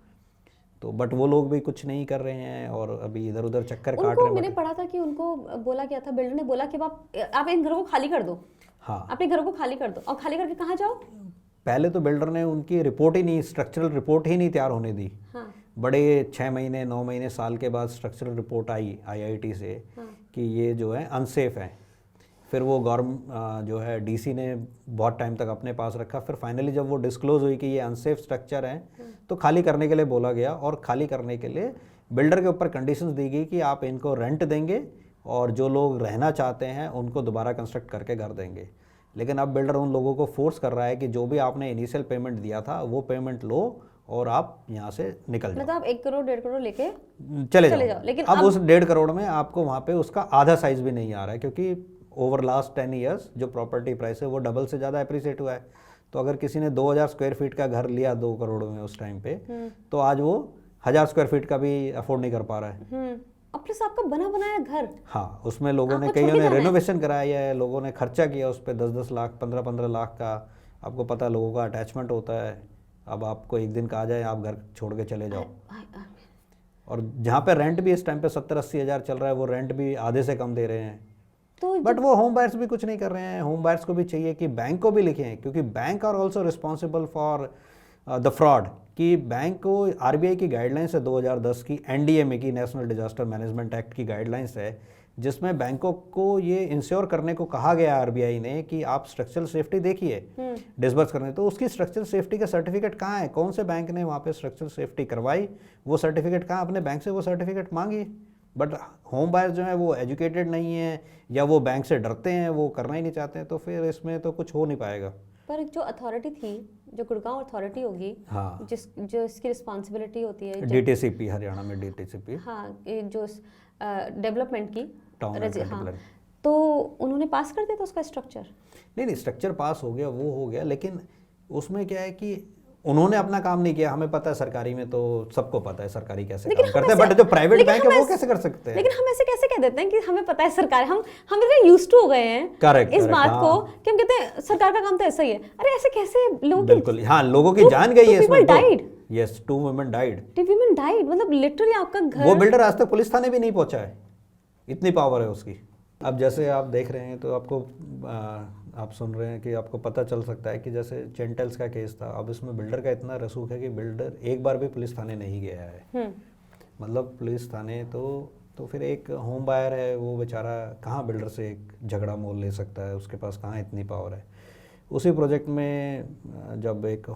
तो बट वो लोग भी कुछ नहीं कर रहे हैं और अभी इधर उधर चक्कर काट उनको रहे मैंने हैं। पढ़ा था कि उनको बोला गया था, बिल्डर ने बोला कि आप इन घरों को खाली कर दो, हाँ, अपने घरों को खाली कर दो, और खाली करके कहाँ जाओ। पहले तो बिल्डर ने उनकी रिपोर्ट ही नहीं, स्ट्रक्चरल रिपोर्ट ही नहीं तैयार होने दी। हाँ, बड़े 6 महीने 9 महीने साल के बाद स्ट्रक्चरल रिपोर्ट आई IIT से हाँ, कि ये जो है अनसेफ है। फिर वो गवर्नमेंट जो है DC ने बहुत टाइम तक अपने पास रखा। फिर फाइनली जब वो डिस्क्लोज हुई कि ये अनसेफ स्ट्रक्चर है, तो खाली करने के लिए बोला गया, और खाली करने के लिए बिल्डर के ऊपर कंडीशंस दी गई कि आप इनको रेंट देंगे और जो लोग रहना चाहते हैं उनको दोबारा कंस्ट्रक्ट करके घर देंगे। लेकिन अब बिल्डर उन लोगों को फोर्स कर रहा है कि जो भी आपने इनिशियल पेमेंट दिया था वो पेमेंट लो और आप यहाँ से निकल जाओ, मतलब आप 1 करोड़ 1.5 करोड़ लेके चले चले जाओ। जाओ। लेकिन अब उस 1.5 करोड़ में आपको वहाँ पे उसका आधा साइज भी नहीं आ रहा है, क्योंकि ओवर लास्ट 10 ईयर्स जो प्रॉपर्टी प्राइस है वो डबल से ज़्यादा अप्रिसिएट हुआ है। तो अगर किसी ने 2000 स्क्वायर फीट का घर लिया 2 करोड़ में उस टाइम पे, तो आज वो 1000 स्क्वायर फीट का भी अफोर्ड नहीं कर पा रहा है। और प्लस आपका बना बनाया घर। हाँ, उसमें लोगों ने, आपको छोड़ कईयों के ने जाना है। रेनोवेशन कराया है, लोगों ने खर्चा किया उस पर 10-10 लाख 15-15 लाख का। आपको पता है लोगों का अटैचमेंट होता है। अब आपको एक दिन कहा जाए आप घर छोड़ के चले जाओ, और जहाँ पे रेंट भी इस टाइम पे 70-80 हज़ार चल रहा है, वो रेंट भी आधे से कम दे रहे हैं। तो बट वो होम बायर्स भी कुछ नहीं कर रहे हैं। होम बायर्स को भी चाहिए कि बैंक को भी लिखें, क्योंकि bank are also responsible for the fraud. कि बैंक को RBI की गाइडलाइंस है 2010 की, NDMA की, नेशनल डिजास्टर मैनेजमेंट एक्ट की गाइडलाइंस है, जिसमें बैंकों को ये इंश्योर करने को कहा गया RBI ने कि आप स्ट्रक्चरल सेफ्टी देखिए डिसबर्स करने। तो उसकी स्ट्रक्चरल सेफ्टी का सर्टिफिकेट कहाँ है? कौन से बैंक ने वहाँ पे स्ट्रक्चरल सेफ्टी करवाई? वो सर्टिफिकेट कहाँ? अपने बैंक से वो सर्टिफिकेट मांगिए। बट होम बायर्स जो है वो एजुकेटेड नहीं है, या वो बैंक से डरते हैं, वो करना ही नहीं चाहते हैं, तो फिर इसमें तो कुछ हो नहीं पाएगा। पर जो अथॉरिटी थी, जो गुड़गांव अथॉरिटी होगी, हाँ, जो इसकी रिस्पॉन्सिबिलिटी होती है, DTCP, हरियाणा में DTCP, हाँ, ये जो डेवलपमेंट की टाउन एंड हाँ, कंट्री प्लान। तो उन्होंने पास कर दिया था उसका स्ट्रक्चर। नहीं, स्ट्रक्चर पास हो गया, वो हो गया, लेकिन उसमें क्या है कि उन्होंने अपना काम नहीं किया। हमें पता है सरकारी में तो सबको पता है सरकारी कैसे काम करते हैं, बट जो प्राइवेट बैंक है वो कैसे कर सकते हैं? लेकिन हम ऐसे कैसे कह देते हैं कि हमें पता है सरकार, हम इतने यूज्ड टू हो गए हैं Correct, इस correct, बात हाँ। को कि हम कहते हैं सरकार का काम तो ऐसा ही है। अरे ऐसे कैसे लोगों बिल्कुल, हाँ, लोगों की जान गई है इसमें। died. Yes, 2 women died। 2 women died, मतलब लिटरली आपका घर। वो बिल्डर आज तक पुलिस थाने भी नहीं पहुंचा है, इतनी पावर है उसकी। अब जैसे आप देख रहे हैं तो आपको आप सुन रहे हैं कि आपको पता चल सकता है कि जैसे चेंटल्स का केस था, अब इसमें बिल्डर का इतना रसूख है कि बिल्डर एक बार भी पुलिस थाने नहीं गया है। मतलब पुलिस थाने तो फिर एक होम बायर है, वो बेचारा कहाँ बिल्डर से एक झगड़ा मोल ले सकता है, उसके पास कहाँ इतनी पावर है। उसी प्रोजेक्ट में जब एक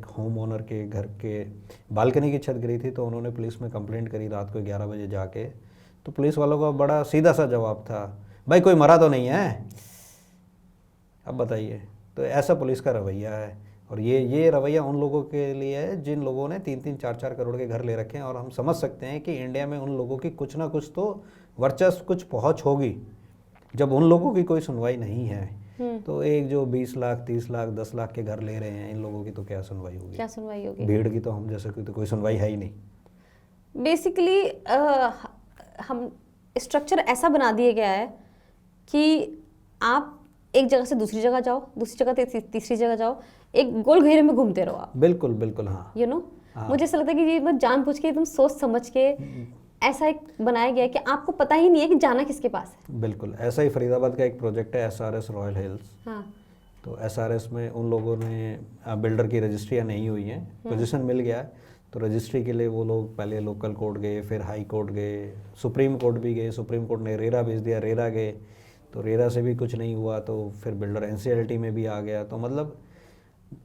होम ओनर के घर के बालकनी की छत गिरी थी, तो उन्होंने पुलिस में कंप्लेंट करी रात को 11 बजे जाके। तो पुलिस वालों का बड़ा सीधा सा जवाब था, भाई कोई मरा तो नहीं है। अब बताइए, तो ऐसा पुलिस का रवैया है। और ये रवैया उन लोगों के लिए है जिन लोगों ने 3-3, 4-4 करोड़ के घर ले रखे हैं। और हम समझ सकते हैं कि इंडिया में उन लोगों की कुछ ना कुछ तो वर्चस्व, कुछ पहुंच होगी। जब उन लोगों की कोई सुनवाई नहीं है, तो एक जो 20 लाख 30 लाख 10 लाख के घर ले रहे हैं, इन लोगों की तो क्या सुनवाई होगी? क्या सुनवाई होगी? भीड़ की तो हम जैसे की तो कोई सुनवाई है ही नहीं। बेसिकली हम स्ट्रक्चर ऐसा बना दिया गया है कि आप एक जगह से दूसरी जगह जाओ, दूसरी जगह से तीसरी जगह जाओ, एक गोल घेरे में घूमते रहो आप। बिल्कुल बिल्कुल, हाँ। मुझे ऐसा लगता है कि ये बस जानबूझ के एकदम सोच समझ के ऐसा एक बनाया गया है कि आपको पता ही नहीं है कि जाना किसके पास है। बिल्कुल ऐसा ही फरीदाबाद का एक प्रोजेक्ट है SRS रॉयल हिल्स। हाँ। तो SRS में उन लोगों ने बिल्डर की रजिस्ट्रियाँ नहीं हुई हैं, पोजीशन मिल गया है, तो रजिस्ट्री के लिए वो लोग पहले लोकल कोर्ट गए, फिर हाई कोर्ट गए, सुप्रीम कोर्ट भी गए, सुप्रीम कोर्ट ने रेरा भेज दिया, रेरा गए, तो रेरा से भी कुछ नहीं हुआ, तो फिर बिल्डर NCLT में भी आ गया। तो मतलब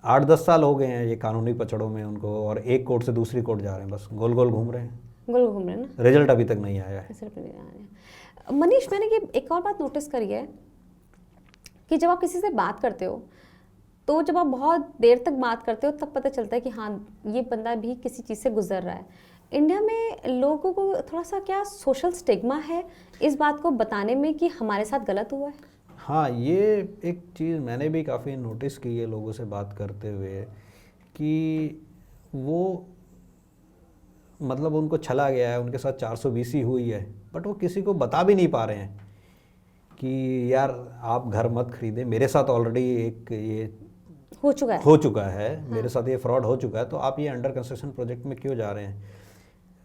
8-10 साल हो गए हैं ये कानूनी पचड़ों में उनको, और एक कोर्ट से दूसरी कोर्ट जा रहे हैं, बस गोल गोल घूम रहे हैं, गोल घूम रहे हैं ना, रिजल्ट अभी तक नहीं आया है। रिजल्ट नहीं आया। मनीष, मैंने ये एक और बात नोटिस करी है कि जब आप किसी से बात करते हो तो जब आप बहुत देर तक बात करते हो तब पता चलता है कि हाँ, ये बंदा भी किसी चीज़ से गुजर रहा है। इंडिया में लोगों को थोड़ा सा क्या सोशल स्टिग्मा है इस बात को बताने में कि हमारे साथ गलत हुआ है? हाँ, ये एक चीज़ मैंने भी काफ़ी नोटिस की है लोगों से बात करते हुए कि वो मतलब उनको छला गया है, उनके साथ 420 हुई है, बट वो किसी को बता भी नहीं पा रहे हैं कि यार आप घर मत खरीदें, मेरे साथ ऑलरेडी एक ये हो चुका है। हाँ। मेरे साथ ये फ्रॉड हो चुका है, तो आप ये अंडर कंस्ट्रक्शन प्रोजेक्ट में क्यों जा रहे हैं।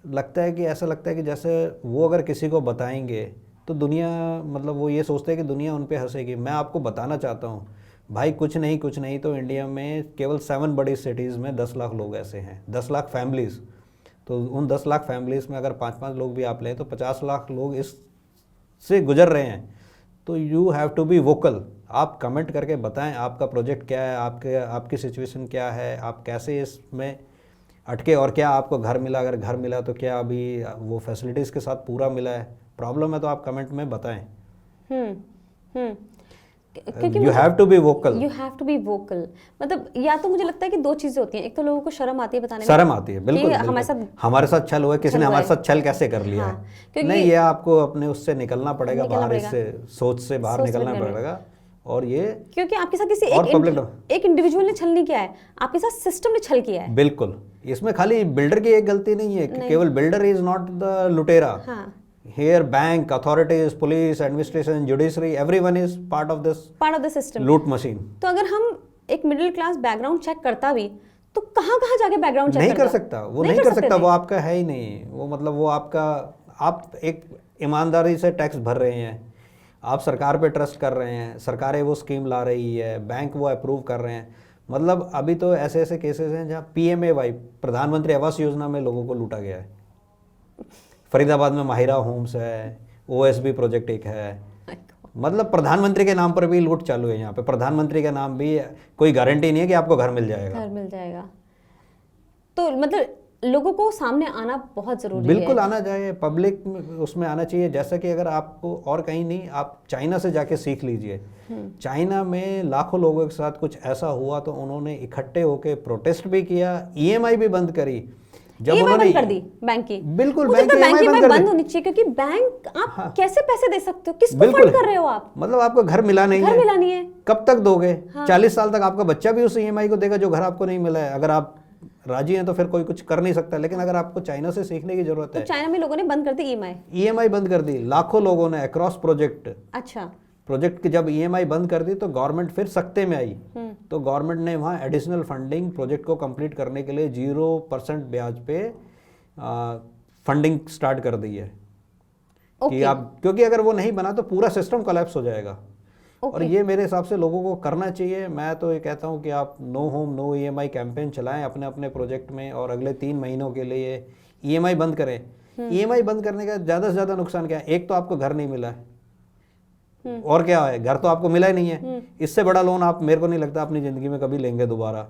लगता है कि ऐसा लगता है कि जैसे वो अगर किसी को बताएंगे तो दुनिया, मतलब वो ये सोचते हैं कि दुनिया उन पे हंसेगी। मैं आपको बताना चाहता हूँ भाई, कुछ नहीं तो इंडिया में केवल 7 बड़ी सिटीज़ में 10 लाख लोग ऐसे हैं, 10 लाख फैमिलीज़। तो उन 10 लाख फैमिलीज़ में अगर 5-5 लोग भी आप लें तो 50 लाख लोग इस से गुजर रहे हैं। तो you have to be vocal. आप कमेंट करके बताएं आपका प्रोजेक्ट क्या है, आपकी सिचुएशन क्या है, आप कैसे इसमें अटके, और क्या आपको घर मिला, अगर घर मिला तो क्या अभी वो फैसिलिटीज़ के साथ पूरा मिला है। प्रॉब्लम है तो आप कमेंट में बताएं। हम्म क्योंकि you have to be vocal. You have to be vocal. मतलब या तो मुझे लगता है कि दो चीजें होती हैं, एक तो लोगों को शर्म आती है बताने में, शर्म आती है, बिल्कुल, कि बिल्कुल। हमारे साथ छल हुआ है, किसी ने हमारे साथ छल कैसे कर लिया हाँ, है। नहीं, ये आपको अपने उससे निकलना पड़ेगा, बाहर इससे सोच से बाहर सोच से निकलना निकलना पड़ेगा। और ये क्योंकि आपके साथ किसी और एक इंडिविजुअल ने छल नहीं किया है, आपके साथ सिस्टम ने छल किया है। बिल्कुल, इसमें खाली बिल्डर की एक गलती नहीं है कि केवल बिल्डर इज नॉट द लुटेरा। Here bank, authorities, police, administration, judiciary, everyone is part of this system, loot machine. तो अगर हम एक मिडिल क्लास बैकग्राउंड चेक करता भी तो कहाँ कहाँ जाके बैकग्राउंड चेक नहीं कर सकता, वो नहीं कर सकता, वो आपका है ही नहीं। वो मतलब वो आपका, आप एक ईमानदारी से टैक्स भर रहे हैं, आप सरकार पे ट्रस्ट कर रहे हैं, सरकारें वो स्कीम ला रही है, बैंक वो अप्रूव कर रहे हैं। मतलब अभी तो ऐसे ऐसे केसेस हैं जहाँ PMAY, प्रधानमंत्री आवास योजना में लोगों को लूटा गया है। फरीदाबाद में माहिरा होम्स है, OSB प्रोजेक्ट एक है। मतलब प्रधानमंत्री के नाम पर भी लूट चालू है यहाँ पे। प्रधानमंत्री का नाम भी, कोई गारंटी नहीं है कि आपको घर मिल जाएगा। तो मतलब लोगों को सामने आना बहुत जरूरी है। बिल्कुल आना चाहिए, पब्लिक उसमें आना चाहिए। जैसा कि अगर आपको और कहीं नहीं, आप चाइना से जाके सीख लीजिए। चाइना में लाखों लोगों के साथ कुछ ऐसा हुआ तो उन्होंने इकट्ठे होकर प्रोटेस्ट भी किया, EMI भी बंद करी। जब उन्होंने बंद कर दी बैंक की, बिल्कुल बैंक बंद होनी चाहिए, क्योंकि बैंक आप कैसे पैसे दे सकते हो, किसको फंड कर रहे हो आप। मतलब आपको घर मिला नहीं है, कब तक दोगे? 40 साल तक आपका बच्चा भी उस EMI को देगा जो घर आपको नहीं मिला है। अगर आप राजी हैं तो फिर कोई कुछ कर नहीं सकता। लेकिन अगर आपको चाइना से सीखने की जरूरत है, चाइना में लोगों ने बंद कर दी EMI बंद कर दी, लाखों लोगों ने अक्रॉस प्रोजेक्ट। अच्छा, प्रोजेक्ट की जब EMI बंद कर दी तो गवर्नमेंट फिर सख्ते में आई। तो गवर्नमेंट ने वहाँ एडिशनल फंडिंग प्रोजेक्ट को कंप्लीट करने के लिए 0% ब्याज पे फंडिंग स्टार्ट कर दी है। कि आप, क्योंकि अगर वो नहीं बना तो पूरा सिस्टम कोलैप्स हो जाएगा। और ये मेरे हिसाब से लोगों को करना चाहिए। मैं तो ये कहता हूँ कि आप no home no EMI campaign चलाएं अपने अपने प्रोजेक्ट में, और अगले 3 महीनों के लिए EMI बंद करें। EMI बंद करने का ज़्यादा से ज़्यादा नुकसान क्या है? एक तो आपको घर नहीं मिला है, और क्या है, घर तो आपको मिला ही नहीं है। इससे बड़ा लोन आप, मेरे को नहीं लगता अपनी ज़िंदगी में कभी लेंगे दोबारा,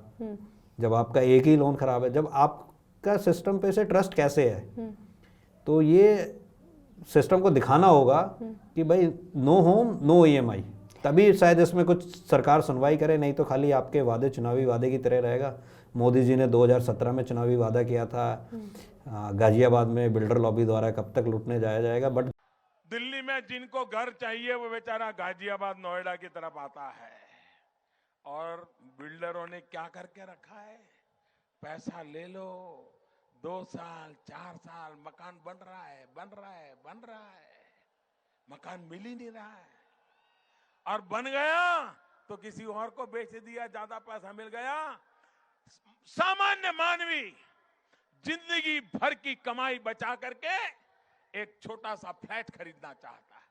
जब आपका एक ही लोन खराब है। जब आपका सिस्टम पे से ट्रस्ट कैसे है, तो ये सिस्टम को दिखाना होगा कि भाई नो होम नो EMI, तभी शायद इसमें कुछ सरकार सुनवाई करे। नहीं तो खाली आपके वादे चुनावी वादे की तरह रहेगा। मोदी जी ने 2017 में चुनावी वादा किया था, गाजियाबाद में बिल्डर लॉबी द्वारा कब तक लूटने जाया जाएगा। बट दिल्ली में जिनको घर चाहिए वो बेचारा गाजियाबाद नोएडा की तरफ आता है, और बिल्डरों ने क्या करके रखा है, पैसा ले लो, 2 साल 4 साल मकान बन रहा है, मकान मिल ही नहीं रहा है, और बन गया तो किसी और को बेच दिया, ज्यादा पैसा मिल गया। सामान्य मानवी जिंदगी भर की कमाई बचा करके एक छोटा सा फ्लैट खरीदना चाहता है,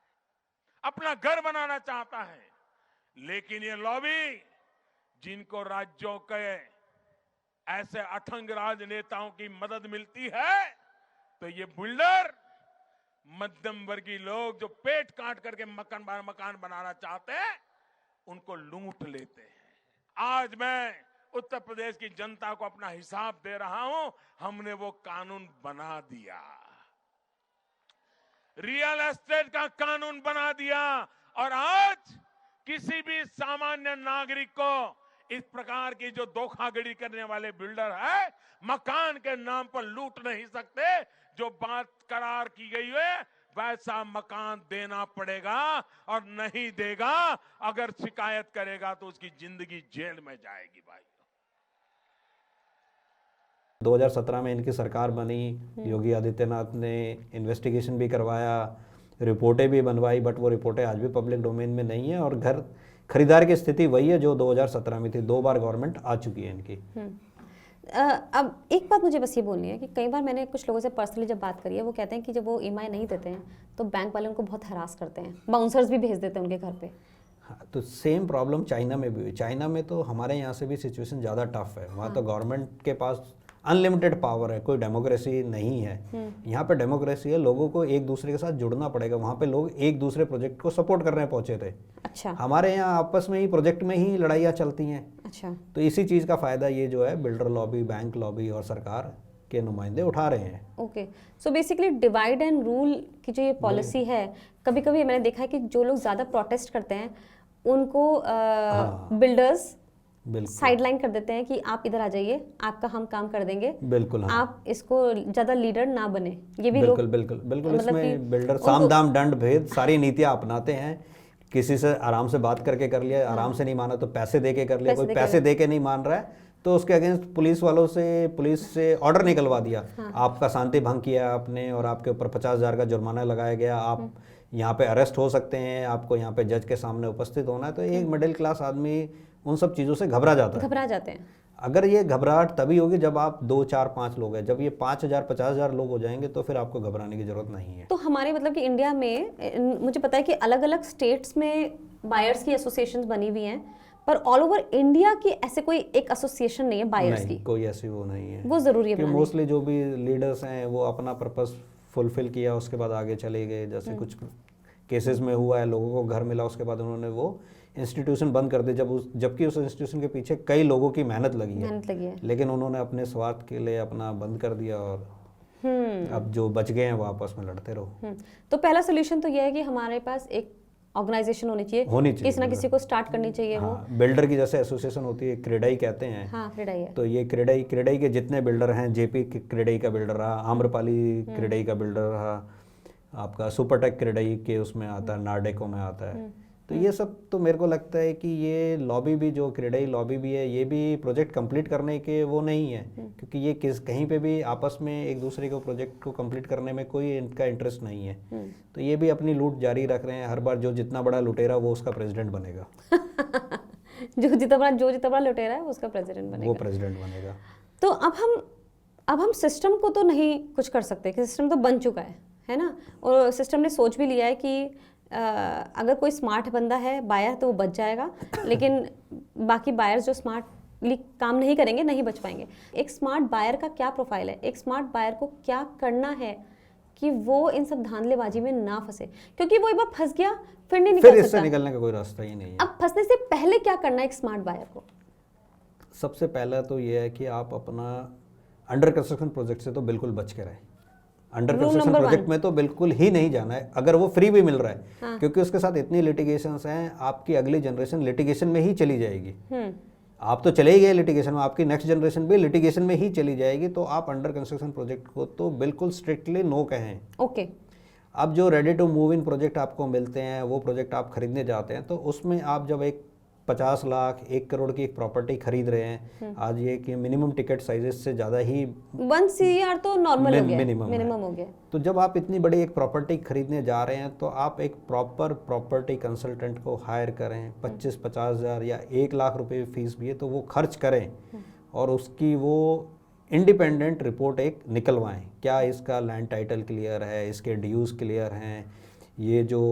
अपना घर बनाना चाहता है। लेकिन ये लॉबी, जिनको राज्यों के ऐसे अठंग राजनेताओं की मदद मिलती है, तो ये बिल्डर, मध्यम वर्गीय लोग जो पेट काट करके मकान बनाना चाहते हैं, उनको लूट लेते हैं। आज मैं उत्तर प्रदेश की जनता को अपना हिसाब दे रहा हूं। हमने वो कानून बना दिया। रियल एस्टेट का कानून बना दिया और आज किसी भी सामान्य नागरिक को इस प्रकार की जो धोखाधड़ी करने वाले बिल्डर है मकान के नाम पर लूट नहीं सकते। जो बात करार की गई है वैसा मकान देना पड़ेगा और नहीं देगा अगर शिकायत करेगा तो उसकी जिंदगी जेल में जाएगी भाई। 2017 में इनकी सरकार बनी, योगी आदित्यनाथ ने इन्वेस्टिगेशन भी करवाया, रिपोर्टें भी बनवाई, बट वो रिपोर्टें आज भी पब्लिक डोमेन में नहीं है और घर खरीदार की स्थिति वही है जो 2017 में थी। 2 बार गवर्नमेंट आ चुकी है इनकी। अब एक बात मुझे बस ये बोलनी है कि कई बार मैंने कुछ लोगों से पर्सनली जब बात करी है, वो कहते हैं कि जब वो ईएमआई नहीं देते हैं तो बैंक वाले उनको बहुत हरास करते हैं, बाउंसर्स भी भेज देते हैं उनके घर पे। हाँ, तो सेम प्रॉब्लम चाइना में भी हुई। चाइना में तो हमारे यहाँ से भी सिचुएशन ज़्यादा टफ है। वहाँ तो गवर्नमेंट के पास अनलिमिटेड पावर है, कोई डेमोक्रेसी नहीं है। यहाँ पे डेमोक्रेसी है, लोगों को एक दूसरे के साथ जुड़ना पड़ेगा। वहाँ पे लोग एक दूसरे प्रोजेक्ट को सपोर्ट करने पहुंचे थे। अच्छा। हमारे यहाँ आपस में ही प्रोजेक्ट में ही लड़ाइयाँ चलती हैं। अच्छा। तो इसी चीज़ का फ़ायदा ये जो है बिल्डर लॉबी, बैंक लॉबी और सरकार के नुमाइंदे उठा रहे हैं। Okay, so basically divide and rule की जो ये पॉलिसी है, कभी कभी मैंने देखा है कि जो लोग ज़्यादा प्रोटेस्ट करते हैं उनको बिल्डर्स साइडलाइन कर देते हैं कि आप इधर आ जाइए, आपका हम काम कर देंगे। बिल्कुल हाँ। आप इसको ज्यादा लीडर ना बने, ये भी बिल्कुल लोग बिल्कुल बिल्कुल मतलब इसमें बिल्डर साम दाम दंड भेद सारी नीतियां अपनाते हैं। किसी से आराम से बात करके कर लिया, आराम से नहीं माना तो पैसे दे के कर लिया, कोई पैसे दे के नहीं मान रहा है तो उसके अगेंस्ट पुलिस से ऑर्डर निकलवा दिया। आपका शांति भंग किया आपने और आपके ऊपर 50,000 का जुर्माना लगाया गया, आप यहाँ पे अरेस्ट हो सकते हैं, आपको यहाँ पे जज के सामने उपस्थित होना है। तो एक मिडिल क्लास आदमी उन सब चीज़ों से घबरा जाते हैं। अगर ये घबराहट तभी होगी जब आप 2, 4, 5 लोग हैं। जब ये 5,000, 50,000 लोग हो जाएंगे तो फिर आपको घबराने की जरूरत नहीं है। तो हमारे मतलब कि इंडिया में मुझे पता है कि अलग अलग स्टेट्स में बायर्स की एसोसिएशंस बनी हुई हैं, पर ऑल ओवर इंडिया की ऐसे कोई एक एसोसिएशन नहीं है बायर्स की। कोई ऐसी वो नहीं है। वो जरूरी है। मोस्टली जो भी लीडर्स हैं वो अपना पर्पस फुलफिल किया, उसके बाद आगे चले गए। जैसे कुछ केसेस में हुआ है, लोगों को घर मिला, उसके बाद उन्होंने वो इंस्टीट्यूशन बंद कर दी, जबकि उस इंस्टीट्यूशन के पीछे कई लोगों की मेहनत लगी है, लेकिन उन्होंने अपने स्वार्थ के लिए अपना बंद कर दिया और अब जो बच गए हैं वो आपस में लड़ते रहो। तो पहला सोल्यूशन तो ये है कि हमारे पास एक ऑर्गेनाइजेशन होनी चाहिए, किसी ना किसी को स्टार्ट करनी चाहिए। हाँ, वो बिल्डर की जैसे एसोसिएशन होती है, क्रेडाई कहते हैं। हाँ, क्रेडाई है। तो ये क्रेडाई के जितने बिल्डर हैं, जेपी क्रेडाई का बिल्डर रहा, आम्रपाली क्रेडाई का बिल्डर रहा, आपका सुपरटेक क्रेडाई के उसमें आता है, नार्डेको में आता है। तो ये सब तो मेरे को लगता है कि ये लॉबी भी, जो क्रेडाई लॉबी भी है, ये भी प्रोजेक्ट कंप्लीट करने के वो नहीं है, क्योंकि ये कहीं पे भी आपस में एक दूसरे को प्रोजेक्ट को कंप्लीट करने में कोई इनका इंटरेस्ट नहीं है। तो ये भी अपनी लूट जारी रख रहे हैं। हर बार जो जितना बड़ा लुटेरा वो उसका प्रेसिडेंट बनेगा। जो जितना बड़ा लुटेरा है उसका प्रेसिडेंट बनेगा, वो प्रेसिडेंट बनेगा। तो अब हम सिस्टम को तो नहीं कुछ कर सकते, कि सिस्टम तो बन चुका है ना, और सिस्टम ने सोच भी लिया है कि अगर कोई स्मार्ट बंदा है बायर तो वो बच जाएगा, लेकिन बाकी बायर्स जो स्मार्टली काम नहीं करेंगे नहीं बच पाएंगे। एक स्मार्ट बायर का क्या प्रोफाइल है, एक स्मार्ट बायर को क्या करना है कि वो इन सब धांधलेबाजी में ना फंसे, क्योंकि वो एक बार फंस गया फिर नहीं निकल सकता। फिर इससे निकलने का कोई रास्ता ही नहीं है। अब फंसने से पहले क्या करना है एक स्मार्ट बायर को? सबसे पहला तो ये है कि आप अपना अंडर कंस्ट्रक्शन प्रोजेक्ट से तो बिल्कुल बच के रहें। अंडर कंस्ट्रक्शन प्रोजेक्ट में तो बिल्कुल ही नहीं जाना है, अगर वो फ्री भी मिल रहा है। हाँ। क्योंकि उसके साथ इतनी लिटिगेशंस हैं, आपकी अगली जनरेशन लिटिगेशन में ही चली जाएगी। आप तो चले ही गए लिटिगेशन में, आपकी नेक्स्ट जनरेशन भी लिटिगेशन में ही चली जाएगी। तो आप अंडर कंस्ट्रक्शन प्रोजेक्ट को तो बिल्कुल स्ट्रिक्टली नो कहें। ओके। अब जो ready to move in project आपको मिलते हैं, वो प्रोजेक्ट आप खरीदने जाते हैं, तो उसमें आप जब एक 50 लाख 1 करोड़ की एक प्रॉपर्टी खरीद रहे हैं, आज ये कि मिनिमम टिकट साइजेस से ज़्यादा ही 1 CR तो नॉर्मल हो गया, मिनिमम हो गया। तो जब आप इतनी बड़ी एक प्रॉपर्टी खरीदने जा रहे हैं तो आप एक प्रॉपर प्रॉपर्टी कंसल्टेंट को हायर करें। 25-50 हज़ार या 1 लाख रुपए फीस भी है तो वो खर्च करें और उसकी वो इंडिपेंडेंट रिपोर्ट एक निकलवाएं। क्या इसका लैंड टाइटल क्लियर है, इसके ड्यूज क्लियर हैं, ये जो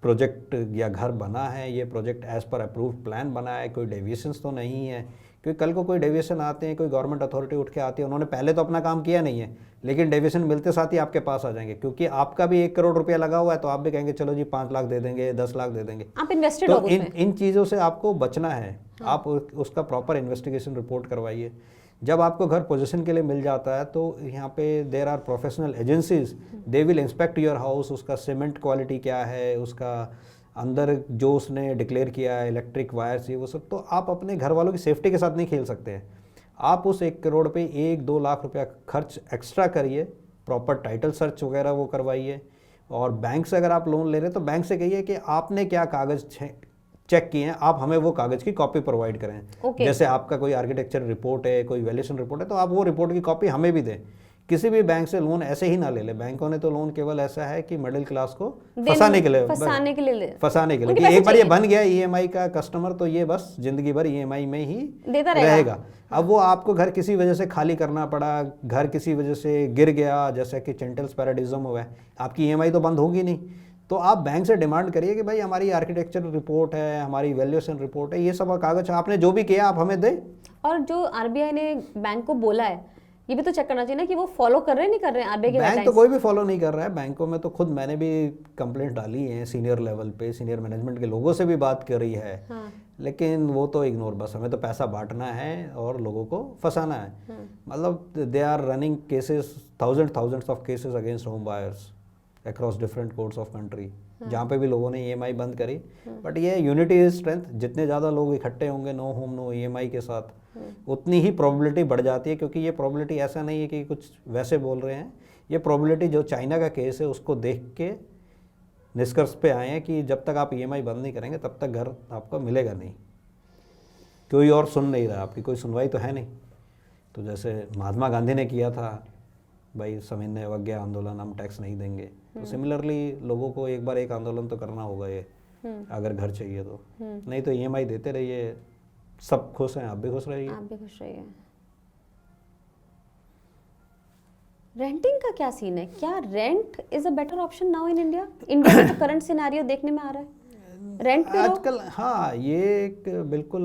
प्रोजेक्ट या घर बना है ये project as per approved plan बना है, कोई डेविएशंस तो नहीं है। क्योंकि कल को कोई डेविएशन आते हैं, कोई गवर्नमेंट अथॉरिटी उठ के आती है, उन्होंने पहले तो अपना काम किया नहीं है, लेकिन डेविएशन मिलते साथ ही आपके पास आ जाएंगे, क्योंकि आपका भी 1 करोड़ रुपया लगा हुआ है, तो आप भी कहेंगे चलो जी 5 लाख दे देंगे, 10 लाख दे देंगे। आप इन्वेस्टेड तो इन चीज़ों से आपको बचना है। आप उसका प्रॉपर इन्वेस्टिगेशन रिपोर्ट करवाइए। जब आपको घर पोजीशन के लिए मिल जाता है तो यहाँ पे there are professional agencies, they will inspect your house, उसका सीमेंट क्वालिटी क्या है, उसका अंदर जो उसने डिक्लेयर किया है इलेक्ट्रिक वायर्स ये वो सब। तो आप अपने घर वालों की सेफ्टी के साथ नहीं खेल सकते हैं। आप उस 1 करोड़ पे 1-2 लाख रुपया खर्च एक्स्ट्रा करिए, प्रॉपर टाइटल सर्च वगैरह वो करवाइए। और बैंक से अगर आप लोन ले रहे हैं तो बैंक से कहिए कि आपने क्या कागज़ चेक किए हैं, आप हमें वो कागज़ की कॉपी प्रोवाइड करें। Okay. जैसे आपका कोई आर्किटेक्चर रिपोर्ट है, कोई वैल्यूएशन रिपोर्ट है, तो आप वो रिपोर्ट की कॉपी हमें भी दें। किसी भी बैंक से लोन ऐसे ही ना ले ले। बैंकों ने तो लोन केवल ऐसा है कि मिडिल क्लास को फंसाने के लिए फंसाने के लिए कि एक बार ये बन गया ईएमआई का कस्टमर तो ये बस जिंदगी भर ईएमआई में ही देता रहेगा। अब वो आपको घर किसी वजह से खाली करना पड़ा, घर किसी वजह से गिर गया, जैसे कि चेंटल्स पैराडिज्म हुआ है, आपकी ईएमआई तो बंद होगी नहीं। तो आप बैंक से डिमांड करिए कि भाई हमारी आर्किटेक्चर रिपोर्ट है, हमारी वैल्यूएशन रिपोर्ट है, ये सब कागज आपने जो भी किया आप हमें दें। और जो आरबीआई ने बैंक को बोला है ये भी तो चेक करना चाहिए ना कि वो फॉलो कर रहे हैं नहीं कर रहे हैं आरबीआई के बैंक तो गाइडलाइंस। कोई भी फॉलो नहीं कर रहा है। बैंकों में तो खुद मैंने भी कंप्लेंट डाली है सीनियर लेवल पे, सीनियर मैनेजमेंट के लोगों से भी बात करी है। हाँ। लेकिन वो तो इग्नोर, बस हमें तो पैसा बांटना है और लोगों को फंसाना है। मतलब they are running cases, thousands of cases against home buyers across different courts of country, जहाँ पे भी लोगों ने ईएमआई बंद करी। बट ये यूनिटी इज स्ट्रेंथ, जितने ज़्यादा लोग इकट्ठे होंगे नो होम नो ईएमआई के साथ, उतनी ही प्रोबेबिलिटी बढ़ जाती है। क्योंकि ये प्रोबेबिलिटी ऐसा नहीं है कि कुछ वैसे बोल रहे हैं, ये प्रोबेबिलिटी जो चाइना का केस है उसको देख के निष्कर्ष पे आए हैं कि जब तक आप ईएमआई बंद नहीं करेंगे तब तक घर आपको मिलेगा नहीं। कोई और सुन नहीं रहा, आपकी कोई सुनवाई तो है नहीं। तो जैसे महात्मा गांधी ने किया था भाई सविनय अवज्ञा आंदोलन, हम टैक्स नहीं देंगे, तो सिमिलरली लोगों को एक बार एक आंदोलन तो करना होगा ये, अगर घर चाहिए तो। नहीं तो ईएमआई देते रहिए, सब खुश हैं, आप भी खुश रहिए। आप भी खुश रहिए। रेंटिंग का क्या सीन है? क्या rent is a better option now in India? India में तो करंट सिनेरियो देखने में आ रहा है रेंट पे आजकल। हाँ, ये एक बिल्कुल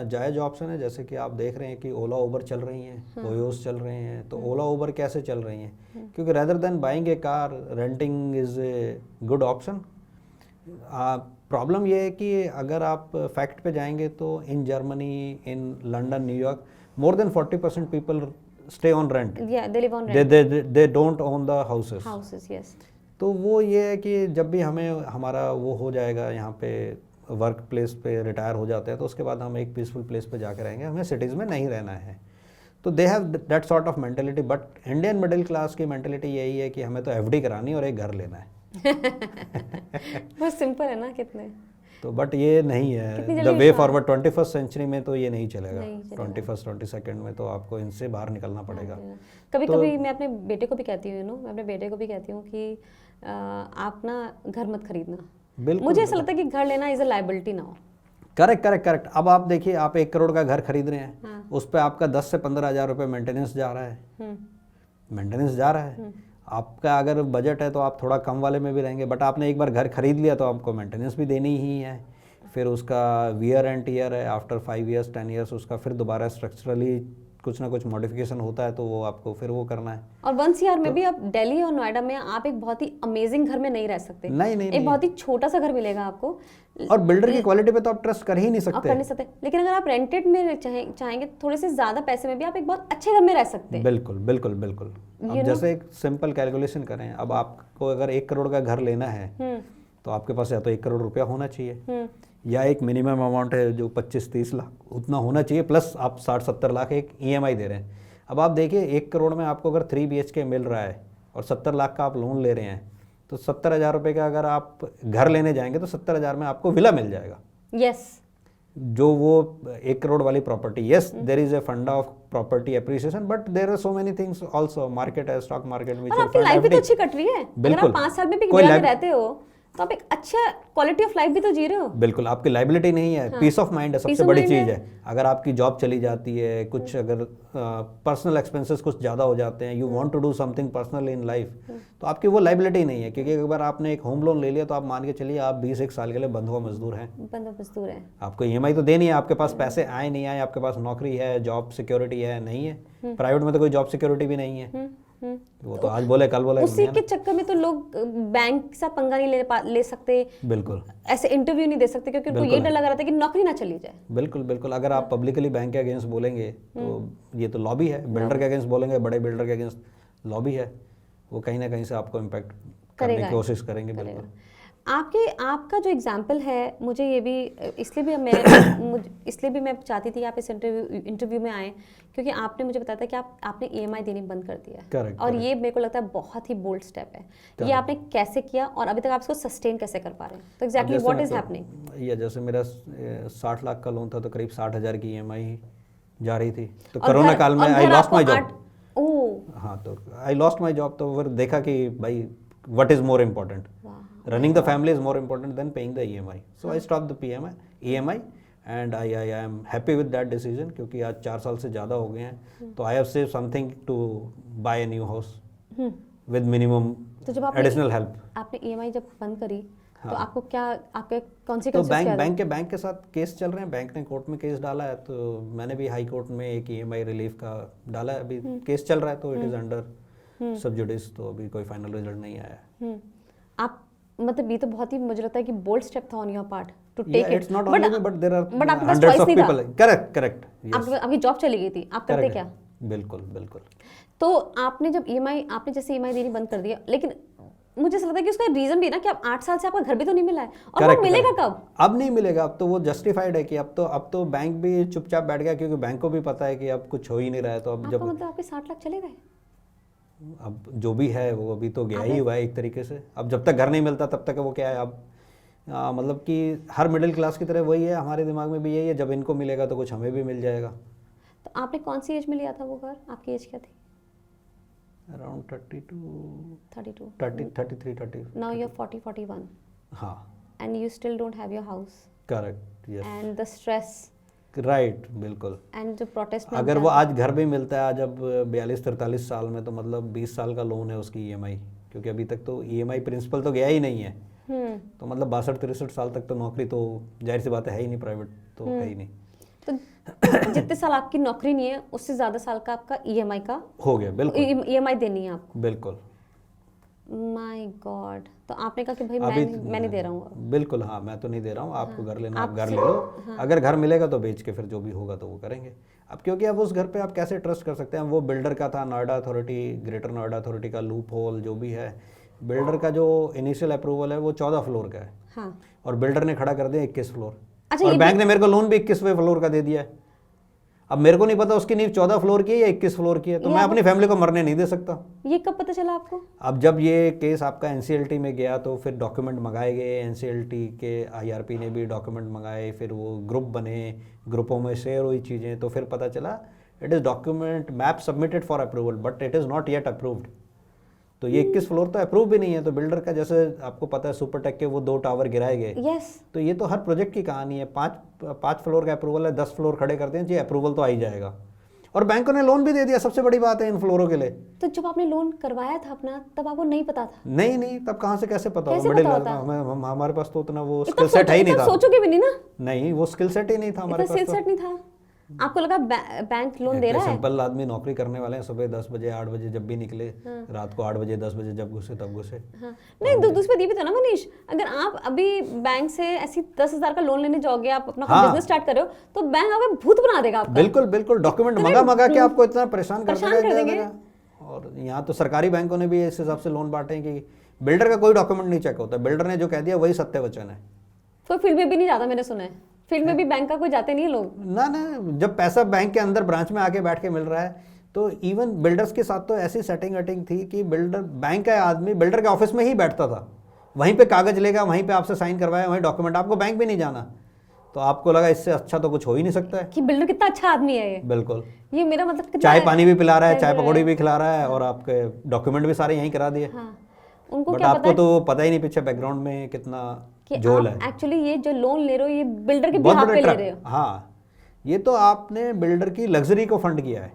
जायज़ ऑप्शन है। जैसे कि आप देख रहे हैं कि ओला उबर चल रही हैं, ओयोस चल रहे हैं। तो ओला उबर कैसे चल रही हैं? क्योंकि rather than buying A car, renting is a good option. Problem ये है कि अगर आप फैक्ट पे जाएंगे तो in Germany, in London, New York, more than 40% people stay on rent. They live on rent, they don't own the houses. Yes. तो वो ये है कि जब भी हमें हमारा वो हो जाएगा यहाँ पे वर्क प्लेस पे रिटायर हो जाते हैं तो उसके बाद हम एक पीसफुल प्लेस पे जाकर रहेंगे, हमें सिटीज़ में नहीं रहना है। तो they have that sort of mentality. But Indian middle class की मेंटेलिटी यही है कि हमें तो एफडी करानी और एक घर लेना है। बहुत सिंपल है ना कितने। तो बट ये नहीं है the way forward. 21st century में तो ये नहीं चलेगा। 21st 22nd में तो आपको इनसे बाहर निकलना पड़ेगा। कभी कभी मैं अपने बेटे को भी कहती हूँ मैं अपने बेटे को भी कहती हूँ कि आप ना घर मत खरीदना। बिल्कुल, मुझे ऐसा लगता है कि घर लेना is a liability now. Correct. अब आप देखिए, आप 1 करोड़ का घर खरीद रहे हैं, उस पर आपका 10 से 15 हज़ार रुपये मेंटेनेंस जा रहा है। मेंटेनेंस जा रहा है। आपका अगर बजट है तो आप थोड़ा कम वाले में भी रहेंगे, बट आपने एक बार घर खरीद लिया तो आपको मेंटेनेंस भी देनी ही है। फिर उसका वियर एंड टीयर है, आफ्टर 5 years 10 years उसका फिर दोबारा स्ट्रक्चरली कुछ ना कुछ मॉडिफिकेशन होता है तो वो आपको फिर वो करना है। और 1 year में भी आप दिल्ली और नोएडा में आप एक बहुत ही अमेजिंग घर में नहीं रह सकते। नहीं। एक बहुत ही छोटा सा घर मिलेगा आपको, और बिल्डर की क्वालिटी पे तो आप ट्रस्ट कर ही नहीं आप सकते। कर नहीं सकते। लेकिन अगर आप रेंटेड में चाहेंगे थोड़े से ज्यादा पैसे में भी आप एक बहुत अच्छे घर में रह सकते हैं। बिल्कुल। अब जैसे एक सिंपल कैलकुलेशन करें, अब आपको अगर 1 करोड़ का घर लेना है तो आपके पास या तो 1 करोड़ रुपया होना चाहिए, या एक मिनिमम अमाउंट है जो 25-30 लाख उतना होना चाहिए, प्लस आप 60-70 लाख एक ईएमआई दे रहे हैं। अब आप देखिए 1 करोड़ में आपको अगर 3 BHK मिल रहा है और 70 लाख का आप लोन ले रहे हैं, तो 70,000 रुपये का अगर आप घर लेने जाएंगे तो 70,000 में आपको विला मिल जाएगा। यस। जो वो 1 करोड़ वाली property, yes there is a fund of property appreciation, but there are so many things also, market है, स्टॉक मार्केट, और म्यूचुअल आपकी फंड, लाइफ भी तो अच्छी कट रही है। अगर आप 5 साल में भी विला में रहते हो तो आप एक अच्छा क्वालिटी ऑफ लाइफ भी तो जी रहे हो। बिल्कुल, आपकी लाइबिलिटी नहीं है, पीस ऑफ माइंड है, सबसे बड़ी चीज़ है। अगर आपकी जॉब चली जाती है, कुछ अगर पर्सनल एक्सपेंसेस कुछ ज़्यादा हो जाते हैं, you want to do something personal in life, तो आपकी वो लाइबिलिटी नहीं है। क्योंकि एक बार आपने एक होम लोन ले लिया तो आप मान के चलिए आप 20-1 साल के लिए बंधुआ मजदूर हैं। आपको ईएमआई तो देनी है, आपके पास पैसे आए नहीं आए, आपके पास नौकरी है, जॉब सिक्योरिटी है नहीं है, प्राइवेट में तो कोई जॉब सिक्योरिटी भी नहीं है, वो तो आज बोले कल बोले उसी के चक्कर में तो लोग बैंक के साथ पंगा नहीं ले सकते, बिल्कुल ऐसे इंटरव्यू नहीं दे सकते, क्योंकि उनको ये डर लगा रहता है कि नौकरी ना चली जाए। बिल्कुल बिल्कुल। अगर आप पब्लिकली बैंक के अगेंस्ट बोलेंगे तो ये तो लॉबी है, बिल्डर के अगेंस्ट बोलेंगे, बड़े बिल्डर के अगेंस्ट लॉबी है, वो कहीं ना कहीं से आपको इम्पैक्ट करने की कोशिश करेंगे। बिल्कुल। आपका जो एग्जाम्पल है, मुझे ये भी इसलिए भी मैं चाहती थी कि आप इस इंटरव्यू में आए, क्योंकि आपने मुझे बताया था कि आपने EMI देनी बंद कर दिया है। Correct, और correct. ये मेरे को लगता है बहुत ही बोल्ड स्टेप है। ये आपने कैसे किया और अभी तक आप इसको सस्टेन कैसे कर पा रहे हैं? तो एग्जैक्टली व्हाट इज हैपनिंग? या जैसे मेरा 60 लाख का लोन था तो करीब 60,000 की EMI जा रही थी। तो कोरोना काल में आई लॉस्ट माई जॉब। हाँ, तो आई लॉस्ट माई जॉब, तो फिर देखा कि भाई what is more important, running the family is more important than paying the EMI. So I stopped the EMI and I am happy with that decision, क्योंकि आज 4 साल से ज़्यादा हो गए हैं, तो I have saved something to buy a new house with minimum additional help. आपने EMI जब बंद करी हाँ. तो आपको क्या, आपके तो बैंक के साथ केस चल रहे हैं, बैंक ने कोर्ट में केस डाला है, तो मैंने भी हाई कोर्ट में एक EMI रिलीफ का डाला है, अभी केस चल रहा है, तो इट इज़ अंडर सब जुडिस, तो अभी कोई फाइनल रिजल्ट नहीं आया है। आप मतलब ये तो बहुत ही, मुझे लगता है कि बोल्ड स्टेप था on your part to take it. It's not only me, but there are आपके पास हंड्रेड्स चॉइस ऑफ नहीं पीपल। था। Correct yes. आपकी जॉब चली गई थी, आप करते क्या? बिल्कुल बिल्कुल। तो आपने जब आपने जैसे EMI देनी बंद कर दिया, लेकिन मुझे ऐसा लगता है कि उसका रीजन भी ना कि आप 8 साल से आपका घर भी तो नहीं मिला है, और वो मिलेगा कब? अब नहीं मिलेगा, अब तो वो जस्टिफाइड है कि अब तो बैंक भी चुपचाप बैठ गया, क्योंकि बैंक को भी पता है कि अब कुछ हो ही नहीं रहा है। तो अब जब मतलब आपके 60 लाख चले गए, अब जो भी है वो अभी तो गया ही हुआ है एक तरीके से। अब जब तक घर नहीं मिलता तब तक वो क्या है, अब मतलब कि हर मिडिल क्लास की तरह वही है, हमारे दिमाग में भी यही है, जब इनको मिलेगा तो कुछ हमें भी मिल जाएगा। तो आपने कौन सी एज में लिया था वो घर? आपकी एज क्या थी? अराउंड 32 33 30। Now you are 40 41। हाँ। And you still don't have your house. Correct yes. And the stress. Right बिल्कुल। एंड जो प्रोटेस्ट में अगर वो आज घर भी मिलता है, आज अब 42-43 साल में, तो मतलब 20 साल का लोन है उसकी EMI, क्योंकि अभी तक तो EMI प्रिंसिपल तो गया ही नहीं है। तो मतलब 62-63 साल तक तो नौकरी तो जाहिर सी बात है ही नहीं, प्राइवेट तो है ही नहीं। तो जितने साल आपकी नौकरी नहीं है, उससे ज़्यादा साल का आपका EMI का हो गया। बिल्कुल EMI देनी है आपको। बिल्कुल। My God. तो आपने कहा कि भाई मैं नहीं दे रहा हूँ। बिल्कुल हाँ, मैं तो नहीं दे रहा हूँ, आपको घर लेना आप घर ले लो। अगर घर मिलेगा तो बेच के फिर जो भी होगा तो वो करेंगे। अब क्योंकि अब उस घर पे आप कैसे ट्रस्ट कर सकते हैं? वो बिल्डर का था, Noida authority, greater Noida authority का लूप होल जो भी है, बिल्डर का जो इनिशियल अप्रूवल है वो 14 फ्लोर का है। हाँ। और बिल्डर ने खड़ा कर दिया 21 फ्लोर। अच्छा, और बैंक ने मेरे को लोन भी 21वें फ्लोर का दे दिया है। अब मेरे को नहीं पता उसकी नींव 14 फ्लोर की है या 21 फ्लोर की है, तो मैं अपनी फैमिली को मरने नहीं दे सकता। ये कब पता चला आपको? अब जब ये केस आपका NCLT में गया तो फिर डॉक्यूमेंट मंगाए गए, NCLT के IRP ने भी डॉक्यूमेंट मंगाए, फिर वो ग्रुप बने, ग्रुपों में शेयर हुई चीज़ें, तो फिर पता चला it is document map submitted for approval but it is not yet approved. तो ये 21 फ्लोर तो अप्रूव भी नहीं है। तो बिल्डर का, जैसे आपको पता है सुपरटेक के वो 2 टावर गिराए गए। yes. तो ये तो हर प्रोजेक्ट की कहानी है। 5 फ्लोर का अप्रूवल है, 10 फ्लोर खड़े करते हैं जी, अप्रूवल तो आ ही जाएगा। और बैंकों ने लोन भी दे दिया, सबसे बड़ी बात है इन फ्लोरों के लिए। तो जब आपने लोन करवाया था अपना, तब आपको नहीं पता था? नहीं, तब कहाँ से कैसे पता होगा? मिडिल हमारे पास तो उतना वो स्किल सेट है ही नहीं था। सोचोगे भी नहीं ना। नहीं, वो स्किल सेट ही नहीं था हमारे पास। स्किल सेट नहीं था। आपको लगा बैंक लोन दे रहा है? सिंपल आदमी नौकरी करने वाले हैं, सुबह 10 बजे 8 बजे जब भी निकले, रात को 8 बजे 10 बजे जब घुसे तब घुसे। नहीं, दूसरी ये भी तो ना मनीष, अगर आप अभी बैंक से ऐसी 10,000 का लोन लेने जाओगे, आप अपना बिजनेस स्टार्ट कर रहे हो, तो बैंक आपको भूत बना देगा आपका। बिल्कुल डॉक्यूमेंट मंगा के आपको इतना परेशान कर देगा। और यहाँ तो सरकारी बैंकों ने भी इस हिसाब से लोन बांटे हैं कि बिल्डर का कोई डॉक्यूमेंट नहीं चेक होता, बिल्डर ने जो कह दिया वही सत्य वचन है। तो फील्ड में भी नहीं जाता, मैंने सुना है फील्ड में भी बैंक का कोई जाते नहीं है लोग। ना, जब पैसा बैंक के अंदर ब्रांच में आके बैठ के मिल रहा है, तो इवन बिल्डर्स के साथ तो ऐसी सेटिंग वेटिंग थी कि बिल्डर, बैंक का आदमी बिल्डर के ऑफिस में ही बैठता था, वहीं पे कागज लेगा, वहीं पे आपसे साइन करवाया, वहीं डॉक्यूमेंट, आपको बैंक भी नहीं जाना। तो आपको लगा इससे अच्छा तो कुछ हो ही नहीं सकता है कि बिल्डर कितना अच्छा आदमी है ये। बिल्कुल, ये मेरा मतलब चाय पानी भी पिला रहा है, चाय पकौड़ी भी खिला रहा है, और आपके डॉक्यूमेंट भी सारे यहीं करा दिए। उनको क्या आपको तो पता ही नहीं पीछे बैकग्राउंड में कितना झोल है। एक्चुअली ये जो लोन ले रहे हो, ये बिल्डर के बिहाफ पे ले रहे हो। हाँ, ये तो आपने बिल्डर की लग्जरी को फंड किया है।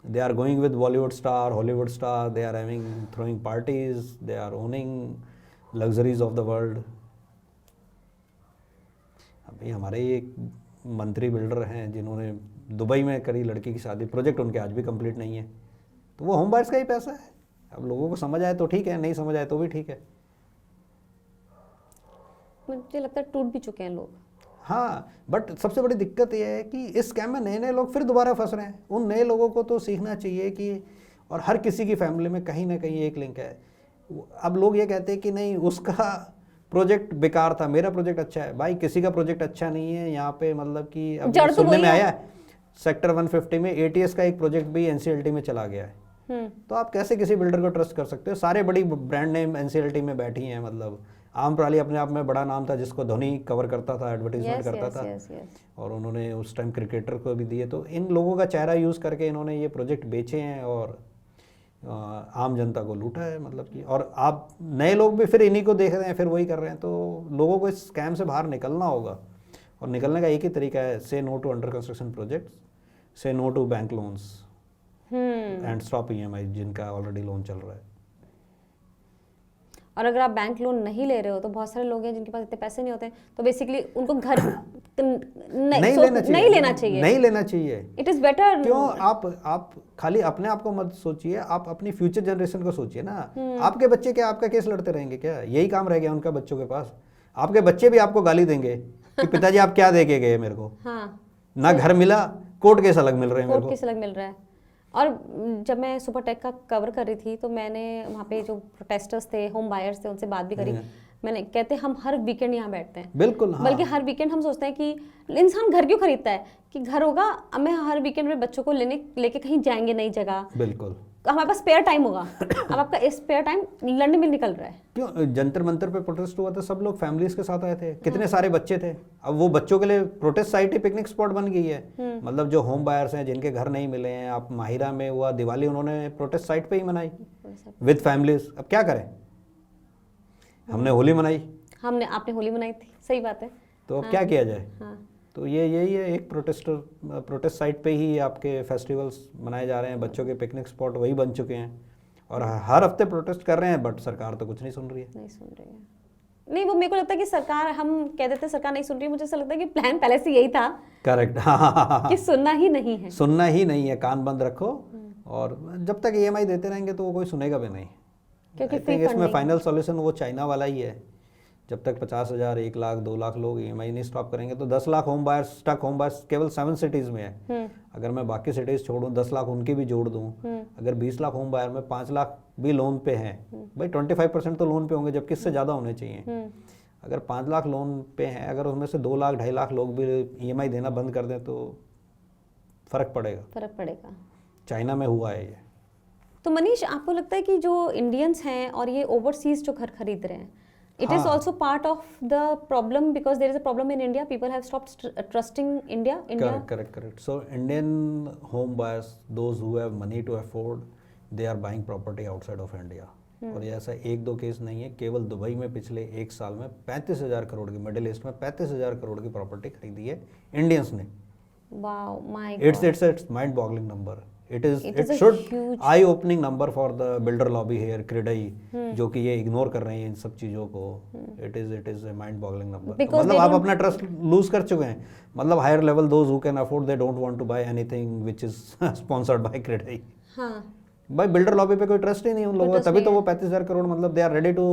They are going with Bollywood star, Hollywood star, they are having throwing parties, they are owning luxuries of the world. अभी हमारे एक मंत्री बिल्डर हैं जिन्होंने दुबई में करी लड़की की शादी, प्रोजेक्ट उनके आज भी कंप्लीट नहीं है। तो वो होम बायर्स का ही पैसा है। अब लोगों को समझ आए तो ठीक है, नहीं समझ आए तो भी ठीक है। मुझे लगता है टूट भी चुके हैं लोग। हाँ, बट सबसे बड़ी दिक्कत ये है कि इस स्कैम में नए नए लोग फिर दोबारा फंस रहे हैं। उन नए लोगों को तो सीखना चाहिए कि, और हर किसी की फैमिली में कहीं ना कहीं एक लिंक है। अब लोग ये कहते हैं कि नहीं उसका प्रोजेक्ट बेकार था, मेरा प्रोजेक्ट अच्छा है। भाई किसी का प्रोजेक्ट अच्छा नहीं है यहाँ पे, मतलब कि अब जड़ तो सुनने वही में है। आया है सेक्टर 150 में एटीएस का एक प्रोजेक्ट भी एनसीएलटी में चला गया है। तो आप कैसे किसी बिल्डर को ट्रस्ट कर सकते हो? सारे बड़ी ब्रांड नेम एनसीएलटी में बैठी हैं। मतलब आम्रपाली अपने आप में बड़ा नाम था जिसको धोनी कवर करता था, एडवर्टीजमेंट करता था, और उन्होंने उस टाइम क्रिकेटर को भी दिए। तो इन लोगों का चेहरा यूज़ करके इन्होंने ये प्रोजेक्ट बेचे हैं और आम जनता को लूटा है, मतलब कि। और आप नए लोग भी फिर इन्हीं को देख रहे हैं, फिर वही कर रहे हैं। तो लोगों को इस स्कैम से बाहर निकलना होगा, और निकलने का एक ही तरीका है, say no to under construction projects, say no to bank loans and stop EMI जिनका ऑलरेडी लोन चल रहा है। और अगर आप बैंक लोन नहीं ले रहे हो तो बहुत सारे लोग हैं जिनके पास इतने पैसे नहीं होते, तो बेसिकली उनको घर नहीं लेना चाहिए। It is better. क्यों? आप खाली अपने आप को मत सोचिए, आप अपनी फ्यूचर जनरेशन को सोचिए ना। आपके बच्चे क्या आपका केस लड़ते रहेंगे क्या? यही काम रह गया उनका बच्चों के पास। आपके बच्चे भी आपको गाली देंगे कि पिताजी आप क्या दे के गए मेरे को। हाँ, ना घर मिला, कोर्ट केस अलग मिल रहे हैं मेरे को। कोर्ट केस अलग मिल रहा है। और जब मैं सुपर टेक का कवर कर रही थी तो मैंने वहाँ पे जो प्रोटेस्टर्स थे, होम बायर्स थे, उनसे बात भी करी। मैंने कहते हम हर वीकेंड यहाँ बैठते हैं। बिल्कुल, हाँ। बल्कि हर वीकेंड हम सोचते हैं कि इंसान घर क्यों खरीदता है, कि घर होगा, अब मैं हर वीकेंड में बच्चों को लेके कहीं जाएंगे नई जगह, बिल्कुल हमारे पास स्पेयर टाइम होगा। अब आपका स्पेयर टाइम लड़ने में निकल रहा है। क्यों? जंतर मंतर पे प्रोटेस्ट हुआ था, सब लोग फैमिलीज के साथ आए थे, कितने सारे बच्चे थे। अब वो बच्चों के लिए प्रोटेस्ट साइट ही पिकनिक स्पॉट बन गई है। मतलब जो होम बायर्स हैं जिनके घर नहीं मिले हैं, आप माहिरा में हुआ दिवाली, उन्होंने प्रोटेस्ट साइट पे ही मनाई विद फैमिलीज। अब क्या करें? हमने होली मनाई, आपने होली मनाई थी, सही बात है। तो अब क्या किया जाए? हाँ। तो यही है, एक प्रोटेस्ट साइट पे ही आपके फेस्टिवल्स मनाए जा रहे हैं, बच्चों के पिकनिक स्पॉट वही बन चुके हैं, और हर हफ्ते प्रोटेस्ट कर रहे हैं, बट सरकार तो कुछ नहीं सुन रही है। नहीं, वो मेरे को लगता है कि सरकार, हम कह देते हैं सरकार नहीं सुन रही है, मुझे ऐसा लगता है कि प्लान पहले से यही था। करेक्ट। कि सुनना ही नहीं है, सुनना ही नहीं है, कान बंद रखो, और जब तक ईएमआई देते रहेंगे तो वो कोई सुनेगा भी नहीं। क्योंकि इसमें फाइनल सॉल्यूशन वो चाइना वाला ही है। जब तक 50,000, 1 लाख, 2 लाख लोग ईएमआई नहीं स्टॉप करेंगे तो 10 lakh home buyers, stuck home buyers केवल 7 सिटीज में है। अगर मैं बाकी सिटीज छोड़ूं, 10 लाख उनकी भी जोड़ दूं, अगर 20 लाख होम बायर में 5 लाख भी लोन पे हैं, भाई 25% तो लोन पे होंगे, जबकि इससे ज़्यादा होने चाहिए। अगर 5 लाख लोन पे हैं, अगर उसमें से 2 लाख 2.5 लाख लोग भी ईएमआई देना बंद कर दें तो फ़र्क पड़ेगा। चाइना में हुआ है ये। तो मनीष, आपको लगता है कि जो इंडियंस हैं और ये ओवरसीज जो घर खरीद रहे हैं, it is also part of the problem, because there is a problem in India. People have stopped trusting India. Correct. So Indian home buyers, those who have money to afford, they are buying property outside of India. और ये ऐसा 1-2 case नहीं है, केवल Dubai में पिछले 1 साल में 35,000 करोड़ की, मिडिल ईस्ट में 35,000 करोड़ की प्रॉपर्टी खरीदी है इंडियंस ने। Wow, my God. It's mind boggling number. It should eye opening number for the builder lobby here, CREDAI, जो कि ये इग्नोर कर रहे हैं इन सब चीज़ों को। It is a mind boggling number. मतलब आप अपना ट्रस्ट लूज कर चुके हैं। मतलब higher level those who can afford, they don't want to buy anything which is sponsored by CREDAI. हाँ, भाई बिल्डर लॉबी पे कोई ट्रस्ट ही नहीं उन लोगों का, तभी तो वो 35,000 करोड़, मतलब they are ready to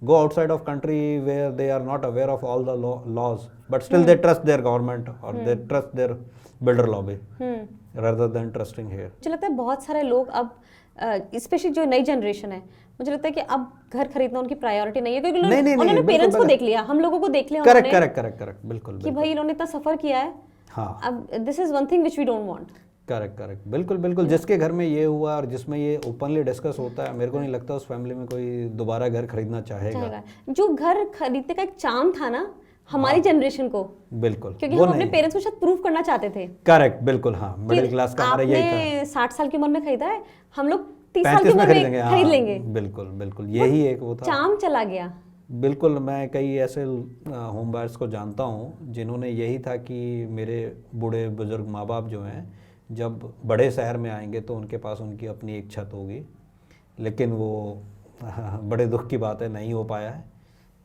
go outside of country where they are not aware of all the laws, but still they trust their government और they trust their builder lobby rather than trusting here. मुझे लगता है बहुत सारे लोग अब, specially जो नई जनरेशन है, मुझे लगता है कि अब घर खरीदना उनकी प्रायोरिटी नहीं है, क्योंकि उन्होंने पेरेंट्स को देख लिया, हम लोगों को देख लिया। करेक्ट, बिल्कुल कि भाई इन्होंने इतना सफर किया है। हाँ, अब this is one thing which we don't want. Correct, बिल्कुल। जिसके घर में ये हुआ और जिसमें ये ओपनली डिस्कस होता है, मेरे को नहीं लगता उस फैमिली में कोई दोबारा घर खरीदना चाहेगा। जो घर खरीदने का एक चार्म था ना हमारी जनरेशन को, बिल्कुल, क्योंकि हम अपने पेरेंट्स को शायद प्रूव करना चाहते थे। करेक्ट, बिल्कुल, हाँ, मिडिल क्लास का हमारा यही था। 60 साल की उम्र में खरीदा है, हम लोग 30 साल की उम्र में खरीद लेंगे। बिल्कुल, यही एक वो था, चार्म चला गया। बिल्कुल। मैं कई ऐसे होम बायर्स को जानता हूँ जिन्होंने यही था कि मेरे बूढ़े बुजुर्ग माँ बाप जो हैं, जब बड़े शहर में आएंगे तो उनके पास उनकी अपनी एक छत होगी, लेकिन वो बड़े दुख की बात है नहीं हो पाया है।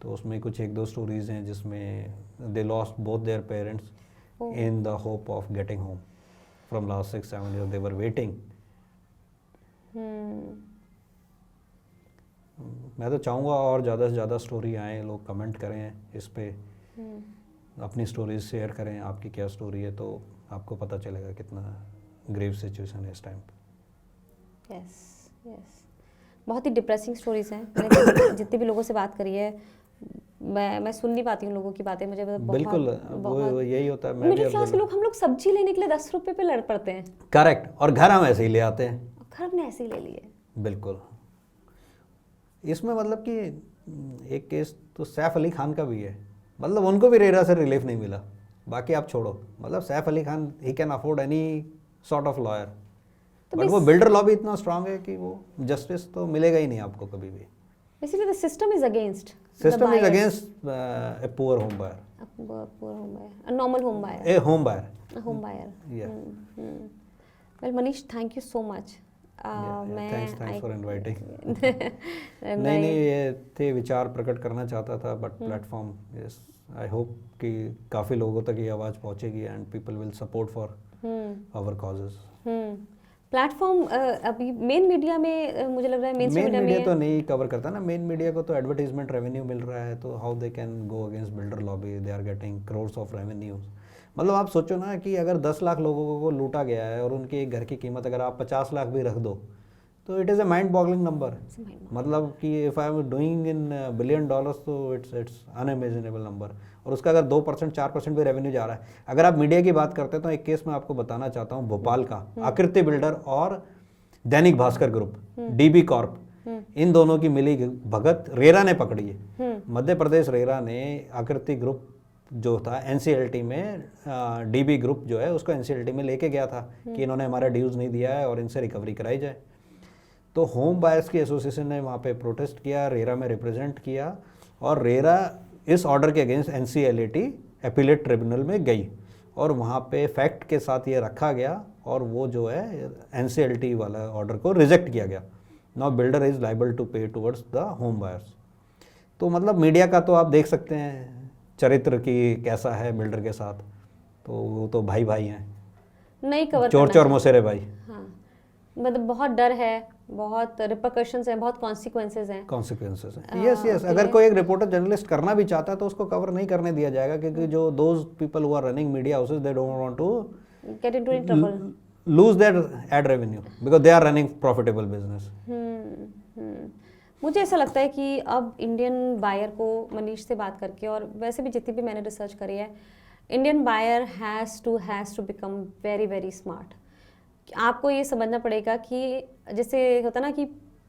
तो उसमें कुछ 1-2 स्टोरीज़ हैं जिसमें they lost both their parents in the hope of getting home from last 6-7 years, they were waiting मैं तो चाहूँगा और ज़्यादा से ज़्यादा स्टोरी आए, लोग कमेंट करें इस पे, अपनी स्टोरीज शेयर करें, आपकी क्या स्टोरी है, तो आपको पता चलेगा कितना ग्रेव सिचुएशन है इस टाइम पे। यस बहुत ही डिप्रेसिंग स्टोरीज हैं। मैंने जितने भी लोगों से बात करी है, मैं सुन नहीं पाती हूँ लोगों की बातें, मुझे बहुत बिल्कुल वो यही होता है। मैं मिडिल क्लास के लोग, हम लोग सब्जी लेने के लिए 10 रुपए पे लड़ पड़ते हैं। करेक्ट, और घर हम ऐसे ही ले आते हैं। घर हमने ऐसे ही ले लिए। बिल्कुल। इसमें मतलब कि एक केस तो सैफ अली खान का भी है, मतलब उनको भी रेरा से रिलीफ नहीं मिला। बाकी आप छोड़ो, मतलब Saif Ali Khan he can afford any sort of lawyer, but वो बिल्डर लॉबी इतना स्ट्रांग है कि वो जस्टिस तो मिलेगा ही नहीं आपको कभी भी। Basically the system is against a poor home buyer, a normal home buyer, a home buyer. Yeah. Well, Manish, thank you so much. Thanks for inviting. नहीं ये थे विचार प्रकट करना चाहता था, but platform, yes, I hope कि काफ़ी लोगों तक ये आवाज़ पहुंचेगी and people will support for our causes. Platform अभी मेन मीडिया में मुझे लग रहा है मेन मीडिया तो नहीं कवर करता ना। मेन मीडिया को तो एडवर्टाइजमेंट रेवेन्यू मिल रहा है, तो how they can go against builder lobby, they are getting crores of revenues. मतलब आप सोचो ना कि अगर 10 लाख लोगों को लूटा गया है और उनके एक घर की कीमत अगर आप 50 लाख भी रख दो, तो it is a mind boggling number. मतलब कि if I am doing in $billion, तो इट्स अनइमेजिनेबल नंबर। और उसका अगर 2% 4% भी रेवेन्यू जा रहा है। अगर आप मीडिया की बात करते हैं तो एक केस मैं आपको बताना चाहता हूँ भोपाल का, आकृति बिल्डर और Dainik Bhaskar group, dB Corp, इन दोनों की मिली भगत रेरा ने पकड़ी है। मध्य प्रदेश रेरा ने आकृति ग्रुप जो था एनसीएलटी में, डीबी ग्रुप जो है उसको एनसीएलटी में लेके गया था कि इन्होंने हमारा ड्यूज नहीं दिया है और इनसे रिकवरी कराई जाए। तो होम बायर्स की एसोसिएशन ने वहाँ पे प्रोटेस्ट किया, रेरा में रिप्रेजेंट किया, और रेरा इस ऑर्डर के अगेंस्ट एनसीएलटी अपीलेट ट्रिब्यूनल में गई और वहाँ पे फैक्ट के साथ ये रखा गया और वो जो है एनसीएलटी वाला ऑर्डर को रिजेक्ट किया गया। Now builder is liable to pay towards the home buyers. तो मतलब मीडिया का तो आप देख सकते हैं चरित्र की कैसा है बिल्डर के साथ, तो वो तो भाई भाई हैं, नहीं कवर चोर चोर मोसेरे भाई। हाँ, मतलब बहुत डर है, बहुत रिपरकशंस हैं, बहुत कॉन्सिक्वेंसेस हैं। यस। अगर कोई एक रिपोर्टर जर्नलिस्ट करना भी चाहता है तो उसको कवर नहीं करने दिया जाएगा, क्योंकि जो those people who are running media houses, they don't want to get into trouble, lose their ad revenue because they are running profitable business. मुझे ऐसा लगता है कि अब इंडियन बायर को, मनीष से बात करके और वैसे भी जितनी भी मैंने रिसर्च करी है, Indian buyer has to become very very smart. आपको ये समझना पड़ेगा कि जैसे होता ना कि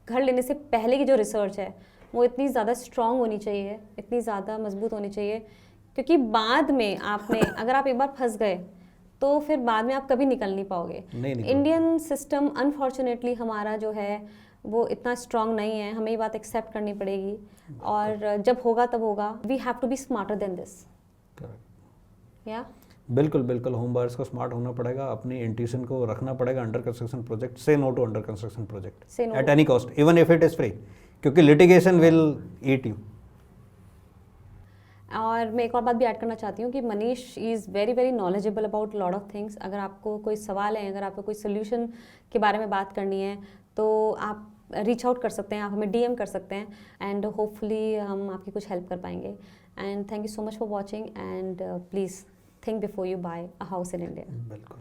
घर लेने से पहले की जो रिसर्च है वो इतनी ज़्यादा स्ट्रांग होनी चाहिए, इतनी ज़्यादा मजबूत होनी चाहिए, क्योंकि बाद में आपने अगर आप एक बार फंस गए तो फिर बाद में आप कभी निकल नहीं पाओगे। इंडियन सिस्टम अनफॉर्चुनेटली हमारा जो है वो इतना स्ट्रांग नहीं है, हमें ये बात एक्सेप्ट करनी पड़ेगी, और जब होगा तब होगा। We have to be smarter than this. या बिल्कुल होम बायर्स को स्मार्ट होना पड़ेगा, अपनी इंट्यूशन को रखना पड़ेगा। Under construction project, say no to under construction project at any cost, even if it is free, क्योंकि लिटिगेशन विल ईट यू। और मैं एक और बात भी ऐड करना चाहती हूँ कि Manish is very very knowledgeable about lot of things. अगर आपको कोई सवाल है, अगर आपको कोई सोल्यूशन के बारे में बात करनी है, तो आप रीच आउट कर सकते हैं, आप हमें डीएम कर सकते हैं, एंड होपफुली हम आपकी कुछ हेल्प कर पाएंगे। And thank you so much for watching, and please think before you buy a house in India. बिल्कुल।